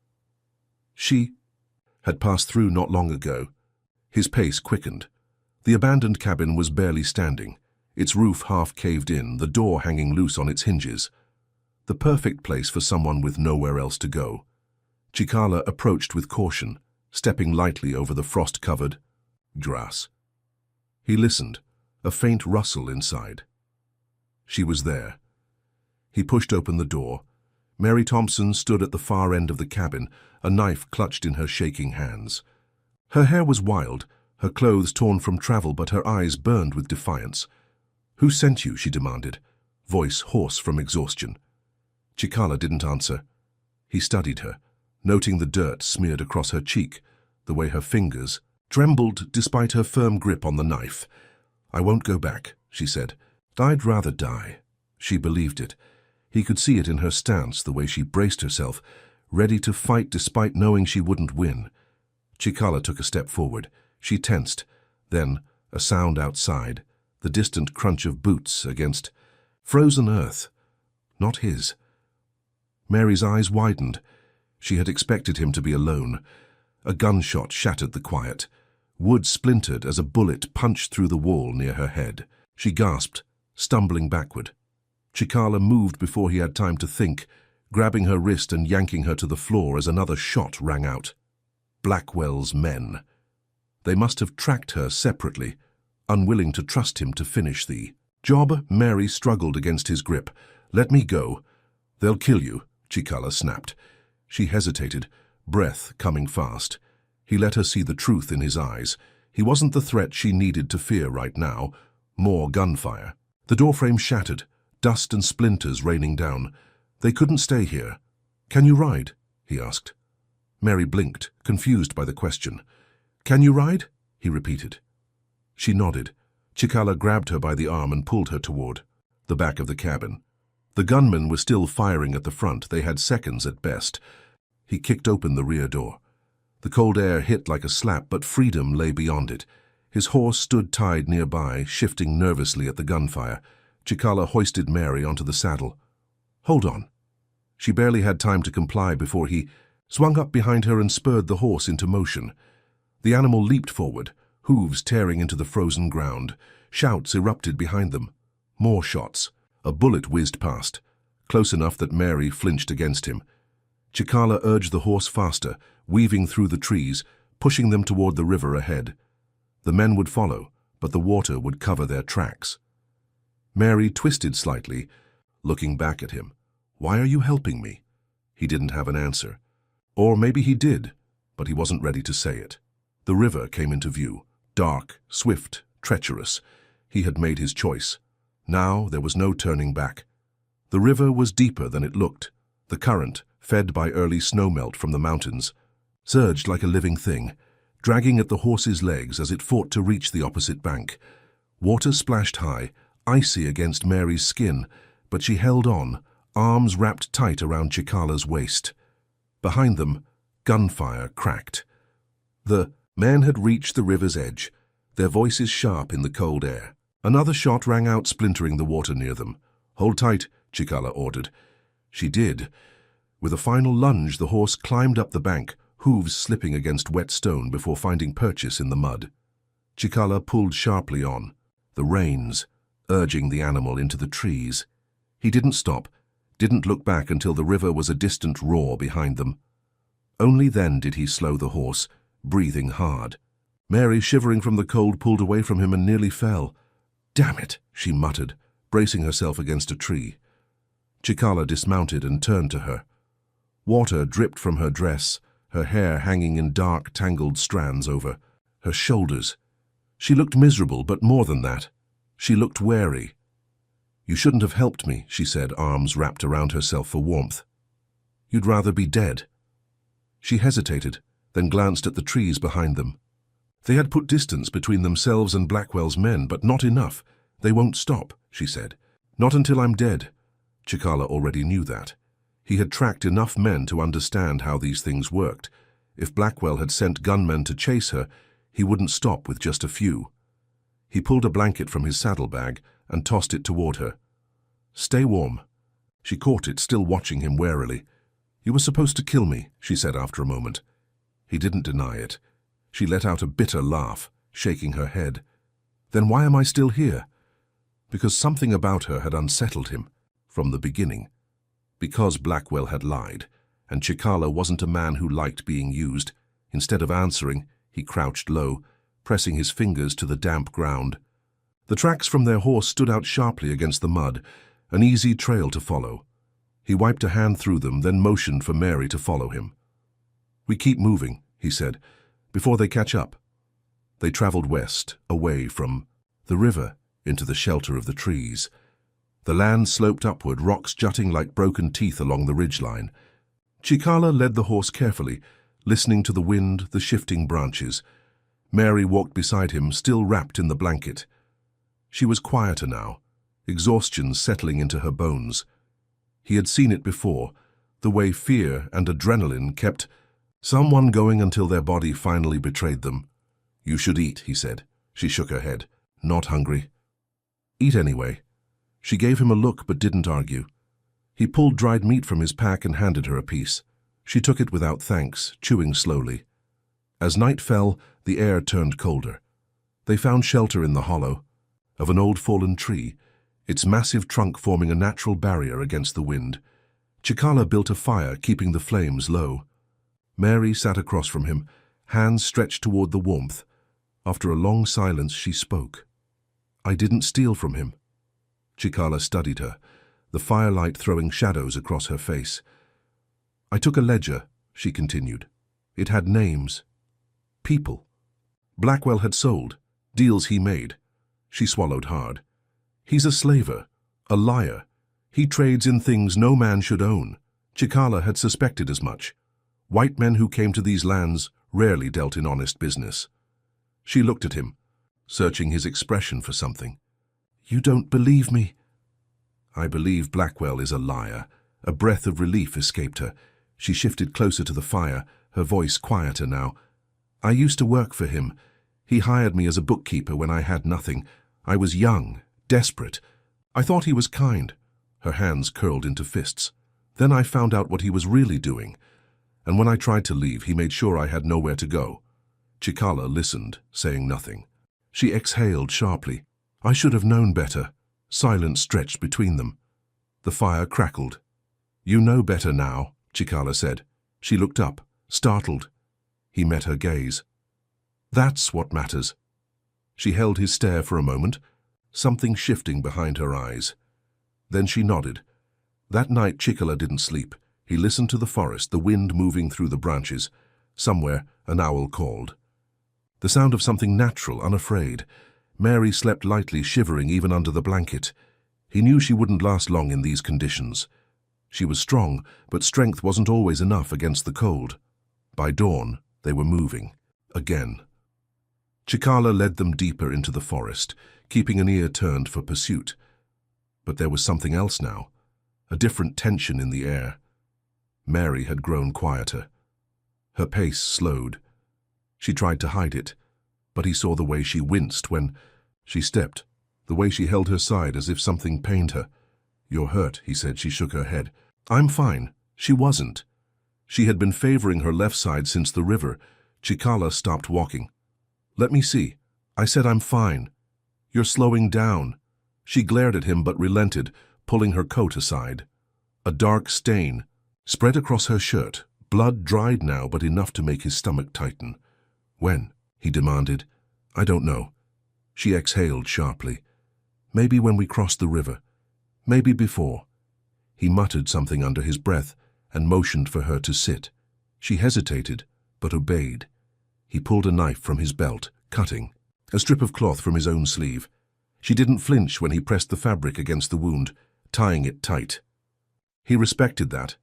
She had passed through not long ago. His pace quickened. The abandoned cabin was barely standing, its roof half caved in, the door hanging loose on its hinges. The perfect place for someone with nowhere else to go. Chikala approached with caution, stepping lightly over the frost-covered grass. He listened, a faint rustle inside. She was there. He pushed open the door. Mary Thompson stood at the far end of the cabin, a knife clutched in her shaking hands. Her hair was wild, her clothes torn from travel, but her eyes burned with defiance. "Who sent you?" she demanded, voice hoarse from exhaustion. Chikala didn't answer. He studied her, noting the dirt smeared across her cheek, the way her fingers trembled despite her firm grip on the knife. "I won't go back," she said. "I'd rather die." She believed it. He could see it in her stance, the way she braced herself, ready to fight despite knowing she wouldn't win. Chikala took a step forward. She tensed. Then, a sound outside, the distant crunch of boots against frozen earth. Not his. Mary's eyes widened. She had expected him to be alone. A gunshot shattered the quiet. Wood splintered as a bullet punched through the wall near her head. She gasped, stumbling backward. Chikala moved before he had time to think, grabbing her wrist and yanking her to the floor as another shot rang out. Blackwell's men. They must have tracked her separately, unwilling to trust him to finish the job. Mary struggled against his grip. "Let me go." "They'll kill you," Chikala snapped. She hesitated, breath coming fast. He let her see the truth in his eyes. He wasn't the threat she needed to fear right now. More gunfire. The doorframe shattered, dust and splinters raining down. They couldn't stay here. "Can you ride?" he asked. Mary blinked, confused by the question. "Can you ride?" he repeated. She nodded. Chikala grabbed her by the arm and pulled her toward the back of the cabin. The gunmen were still firing at the front. They had seconds at best. He kicked open the rear door. The cold air hit like a slap, but freedom lay beyond it. His horse stood tied nearby, shifting nervously at the gunfire. Chikala hoisted Mary onto the saddle. "Hold on." She barely had time to comply before he swung up behind her and spurred the horse into motion. The animal leaped forward, hooves tearing into the frozen ground. Shouts erupted behind them. More shots. A bullet whizzed past, close enough that Mary flinched against him. Chikala urged the horse faster, weaving through the trees, pushing them toward the river ahead. The men would follow, but the water would cover their tracks. Mary twisted slightly, looking back at him. "Why are you helping me?" He didn't have an answer. Or maybe he did, but he wasn't ready to say it. The river came into view, dark, swift, treacherous. He had made his choice. Now there was no turning back. The river was deeper than it looked. The current, fed by early snowmelt from the mountains, surged like a living thing, dragging at the horse's legs as it fought to reach the opposite bank. Water splashed high, icy against Mary's skin, but she held on, arms wrapped tight around Chikala's waist. Behind them, gunfire cracked. The men had reached the river's edge, their voices sharp in the cold air. Another shot rang out, splintering the water near them. "Hold tight," Chikala ordered. She did. With a final lunge, the horse climbed up the bank, hooves slipping against wet stone before finding purchase in the mud. Chikala pulled sharply on, the reins urging the animal into the trees. He didn't stop, didn't look back until the river was a distant roar behind them. Only then did he slow the horse, breathing hard. Mary, shivering from the cold, pulled away from him and nearly fell. "Damn it," she muttered, bracing herself against a tree. Chikala dismounted and turned to her. Water dripped from her dress, her hair hanging in dark, tangled strands over her shoulders. She looked miserable, but more than that, she looked wary. "You shouldn't have helped me," she said, arms wrapped around herself for warmth. "You'd rather be dead." She hesitated, then glanced at the trees behind them. They had put distance between themselves and Blackwell's men, but not enough. "They won't stop," she said. "Not until I'm dead." Chikala already knew that. He had tracked enough men to understand how these things worked. If Blackwell had sent gunmen to chase her, he wouldn't stop with just a few. He pulled a blanket from his saddlebag and tossed it toward her. "Stay warm." She caught it, still watching him warily. "You were supposed to kill me," she said after a moment. He didn't deny it. She let out a bitter laugh, shaking her head. "Then why am I still here?" Because something about her had unsettled him from the beginning. Because Blackwell had lied, and Chikala wasn't a man who liked being used. Instead of answering, he crouched low, pressing his fingers to the damp ground. The tracks from their horse stood out sharply against the mud, an easy trail to follow. He wiped a hand through them, then motioned for Mary to follow him. "We keep moving," he said, "before they catch up." They traveled west, away from the river, into the shelter of the trees. The land sloped upward, rocks jutting like broken teeth along the ridgeline. Chikala led the horse carefully, listening to the wind, the shifting branches. Mary walked beside him, still wrapped in the blanket. She was quieter now, exhaustion settling into her bones. He had seen it before, the way fear and adrenaline kept someone going until their body finally betrayed them. "You should eat," he said. She shook her head. "Not hungry." "Eat anyway." She gave him a look but didn't argue. He pulled dried meat from his pack and handed her a piece. She took it without thanks, chewing slowly. As night fell, the air turned colder. They found shelter in the hollow of an old fallen tree, its massive trunk forming a natural barrier against the wind. Chikala built a fire, keeping the flames low. Mary sat across from him, hands stretched toward the warmth. After a long silence, she spoke. "I didn't steal from him." Chikala studied her, the firelight throwing shadows across her face. "I took a ledger," she continued. "It had names. People. Blackwell had sold, deals he made." She swallowed hard. "He's a slaver, a liar. He trades in things no man should own." Chikala had suspected as much. White men who came to these lands rarely dealt in honest business. She looked at him, searching his expression for something. "You don't believe me?" "I believe Blackwell is a liar." A breath of relief escaped her. She shifted closer to the fire, her voice quieter now. "I used to work for him. He hired me as a bookkeeper when I had nothing. I was young, desperate. I thought he was kind." Her hands curled into fists. "Then I found out what he was really doing. And when I tried to leave, he made sure I had nowhere to go." Chikala listened, saying nothing. She exhaled sharply. "I should have known better." Silence stretched between them. The fire crackled. "You know better now," Chikala said. She looked up, startled. He met her gaze. "That's what matters." She held his stare for a moment, something shifting behind her eyes. Then she nodded. That night Chikala didn't sleep. He listened to the forest, the wind moving through the branches. Somewhere, an owl called. The sound of something natural, unafraid. Mary slept lightly, shivering even under the blanket. He knew she wouldn't last long in these conditions. She was strong, but strength wasn't always enough against the cold. By dawn, they were moving. Again. Chikala led them deeper into the forest, keeping an ear turned for pursuit. But there was something else now, a different tension in the air. Mary had grown quieter. Her pace slowed. She tried to hide it, but he saw the way she winced when she stepped, the way she held her side as if something pained her. "You're hurt," he said. She shook her head. "I'm fine." She wasn't. She had been favoring her left side since the river. Chikala stopped walking. "Let me see." "I said I'm fine." "You're slowing down." She glared at him but relented, pulling her coat aside. A dark stain spread across her shirt, blood dried now but enough to make his stomach tighten. "When?" he demanded. "I don't know." She exhaled sharply. "Maybe when we crossed the river. Maybe before." He muttered something under his breath and motioned for her to sit. She hesitated, but obeyed. He pulled a knife from his belt, cutting, a strip of cloth from his own sleeve. She didn't flinch when he pressed the fabric against the wound, tying it tight. He respected that.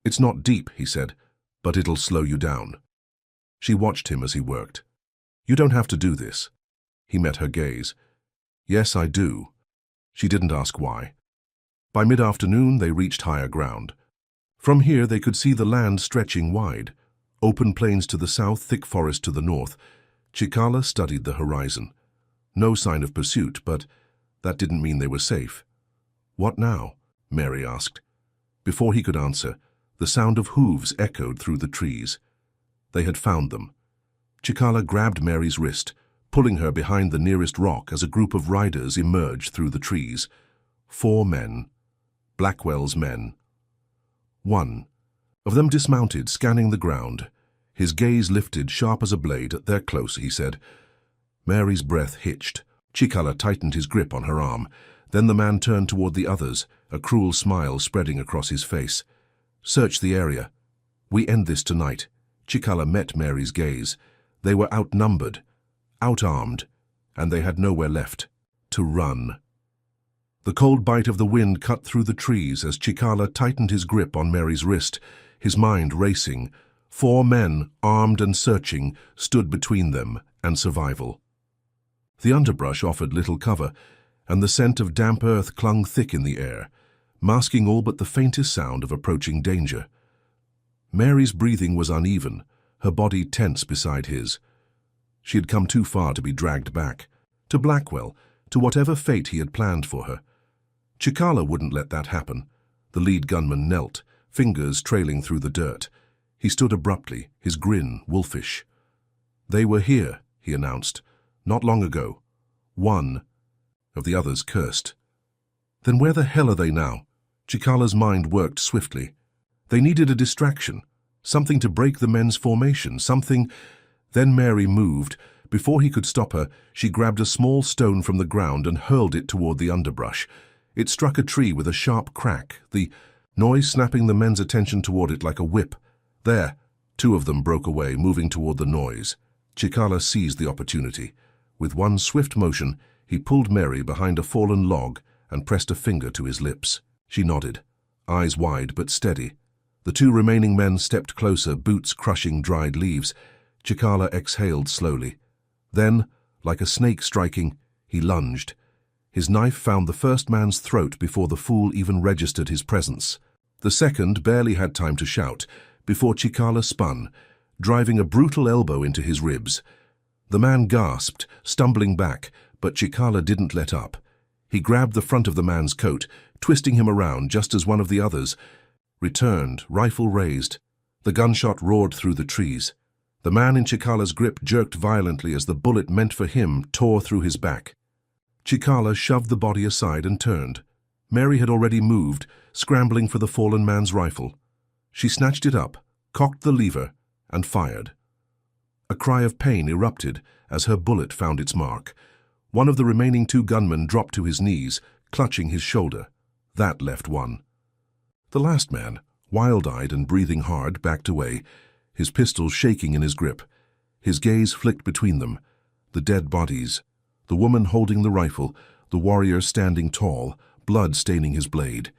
"It's not deep," he said, "but it'll slow you down." She watched him as he worked. "You don't have to do this." He met her gaze. "Yes, I do." She didn't ask why. By mid-afternoon, they reached higher ground. From here, they could see the land stretching wide. Open plains to the south, thick forest to the north. Chikala studied the horizon. No sign of pursuit, but that didn't mean they were safe. "What now?" Mary asked. Before he could answer, the sound of hooves echoed through the trees. They had found them. Chikala grabbed Mary's wrist, pulling her behind the nearest rock as a group of riders emerged through the trees. 4 men. Blackwell's men. One of them dismounted, scanning the ground. His gaze lifted, sharp as a blade. "They're close," he said. Mary's breath hitched. Chikala tightened his grip on her arm. Then the man turned toward the others, a cruel smile spreading across his face. "Search the area. We end this tonight." Chikala met Mary's gaze. They were outnumbered, outarmed, and they had nowhere left to run. The cold bite of the wind cut through the trees as Chikala tightened his grip on Mary's wrist, his mind racing. 4 men, armed and searching, stood between them and survival. The underbrush offered little cover, and the scent of damp earth clung thick in the air, masking all but the faintest sound of approaching danger. Mary's breathing was uneven, her body tense beside his. She had come too far to be dragged back, to Blackwell, to whatever fate he had planned for her. Chikala wouldn't let that happen. The lead gunman knelt, fingers trailing through the dirt. He stood abruptly, his grin wolfish. "They were here," he announced, "not long ago. 1 of the others cursed." "Then where the hell are they now?" Chikala's mind worked swiftly. They needed a distraction, something to break the men's formation, something. Then Mary moved. Before he could stop her, she grabbed a small stone from the ground and hurled it toward the underbrush. It struck a tree with a sharp crack, the noise snapping the men's attention toward it like a whip. There, 2 of them broke away, moving toward the noise. Chikala seized the opportunity. With one swift motion, he pulled Mary behind a fallen log and pressed a finger to his lips. She nodded, eyes wide but steady. The 2 remaining men stepped closer, boots crushing dried leaves. Chikala exhaled slowly. Then, like a snake striking, he lunged. His knife found the first man's throat before the fool even registered his presence. The second barely had time to shout before Chikala spun, driving a brutal elbow into his ribs. The man gasped, stumbling back, but Chikala didn't let up. He grabbed the front of the man's coat, twisting him around just as one of the others returned, rifle raised. The gunshot roared through the trees. The man in Chikala's grip jerked violently as the bullet meant for him tore through his back. Chikala shoved the body aside and turned. Mary had already moved, scrambling for the fallen man's rifle. She snatched it up, cocked the lever, and fired. A cry of pain erupted as her bullet found its mark. One of the remaining 2 gunmen dropped to his knees, clutching his shoulder. That left 1. The last man, wild-eyed and breathing hard, backed away, his pistol shaking in his grip. His gaze flicked between them, the dead bodies, the woman holding the rifle, the warrior standing tall, blood staining his blade.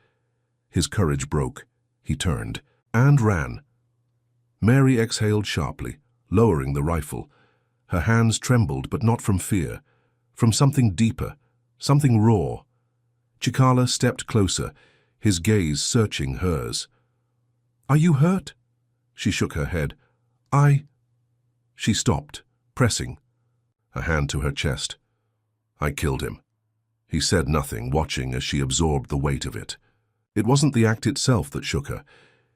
His courage broke. He turned and ran. Mary exhaled sharply, lowering the rifle. Her hands trembled, but not from fear, from something deeper, something raw. Chikala stepped closer, his gaze searching hers. "Are you hurt?" She shook her head. She stopped, pressing, a hand to her chest. "I killed him." He said nothing, watching as she absorbed the weight of it. It wasn't the act itself that shook her.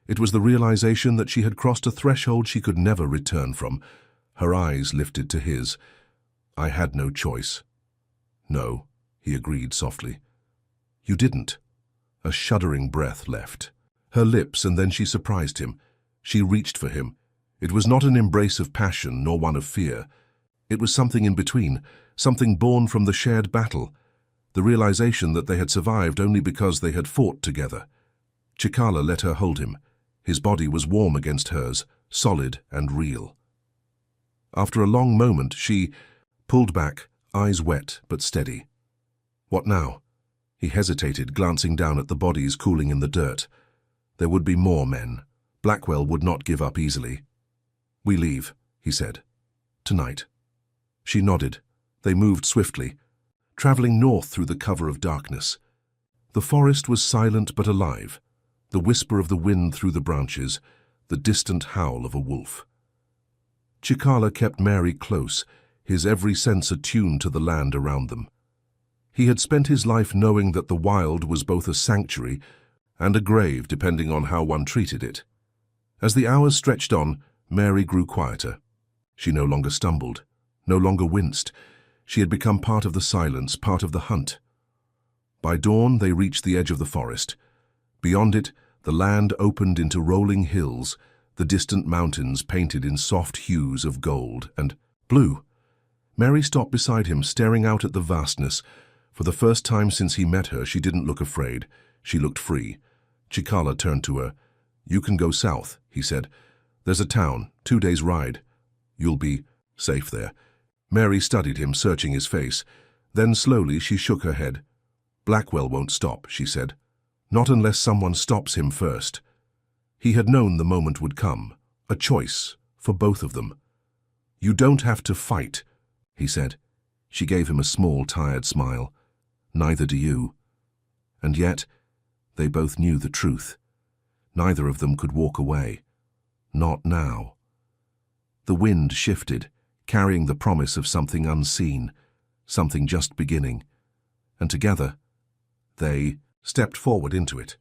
It was the realization that she had crossed a threshold she could never return from. Her eyes lifted to his. "I had no choice." "No," he agreed softly. "You didn't." A shuddering breath left her lips, and then she surprised him. She reached for him. It was not an embrace of passion nor one of fear. It was something in between, something born from the shared battle, the realization that they had survived only because they had fought together. Chikala let her hold him. His body was warm against hers, solid and real. After a long moment, she pulled back, eyes wet but steady. "What now?" He hesitated, glancing down at the bodies cooling in the dirt. There would be more men. Blackwell would not give up easily. "We leave," he said. "Tonight." She nodded. They moved swiftly, traveling north through the cover of darkness. The forest was silent but alive, the whisper of the wind through the branches, the distant howl of a wolf. Chikala kept Mary close, his every sense attuned to the land around them. He had spent his life knowing that the wild was both a sanctuary and a grave, depending on how one treated it. As the hours stretched on, Mary grew quieter. She no longer stumbled, no longer winced. She had become part of the silence, part of the hunt. By dawn, they reached the edge of the forest. Beyond it, the land opened into rolling hills, the distant mountains painted in soft hues of gold and blue. Mary stopped beside him, staring out at the vastness. For the first time since he met her, she didn't look afraid. She looked free. Chikala turned to her. "You can go south," he said. "There's a town, 2 days' ride. You'll be safe there." Mary studied him, searching his face. Then slowly she shook her head. "Blackwell won't stop," she said. "Not unless someone stops him first." He had known the moment would come, a choice for both of them. "You don't have to fight," he said. She gave him a small, tired smile. "Neither do you." And yet, they both knew the truth. Neither of them could walk away. Not now. The wind shifted, carrying the promise of something unseen, something just beginning. And together, they stepped forward into it.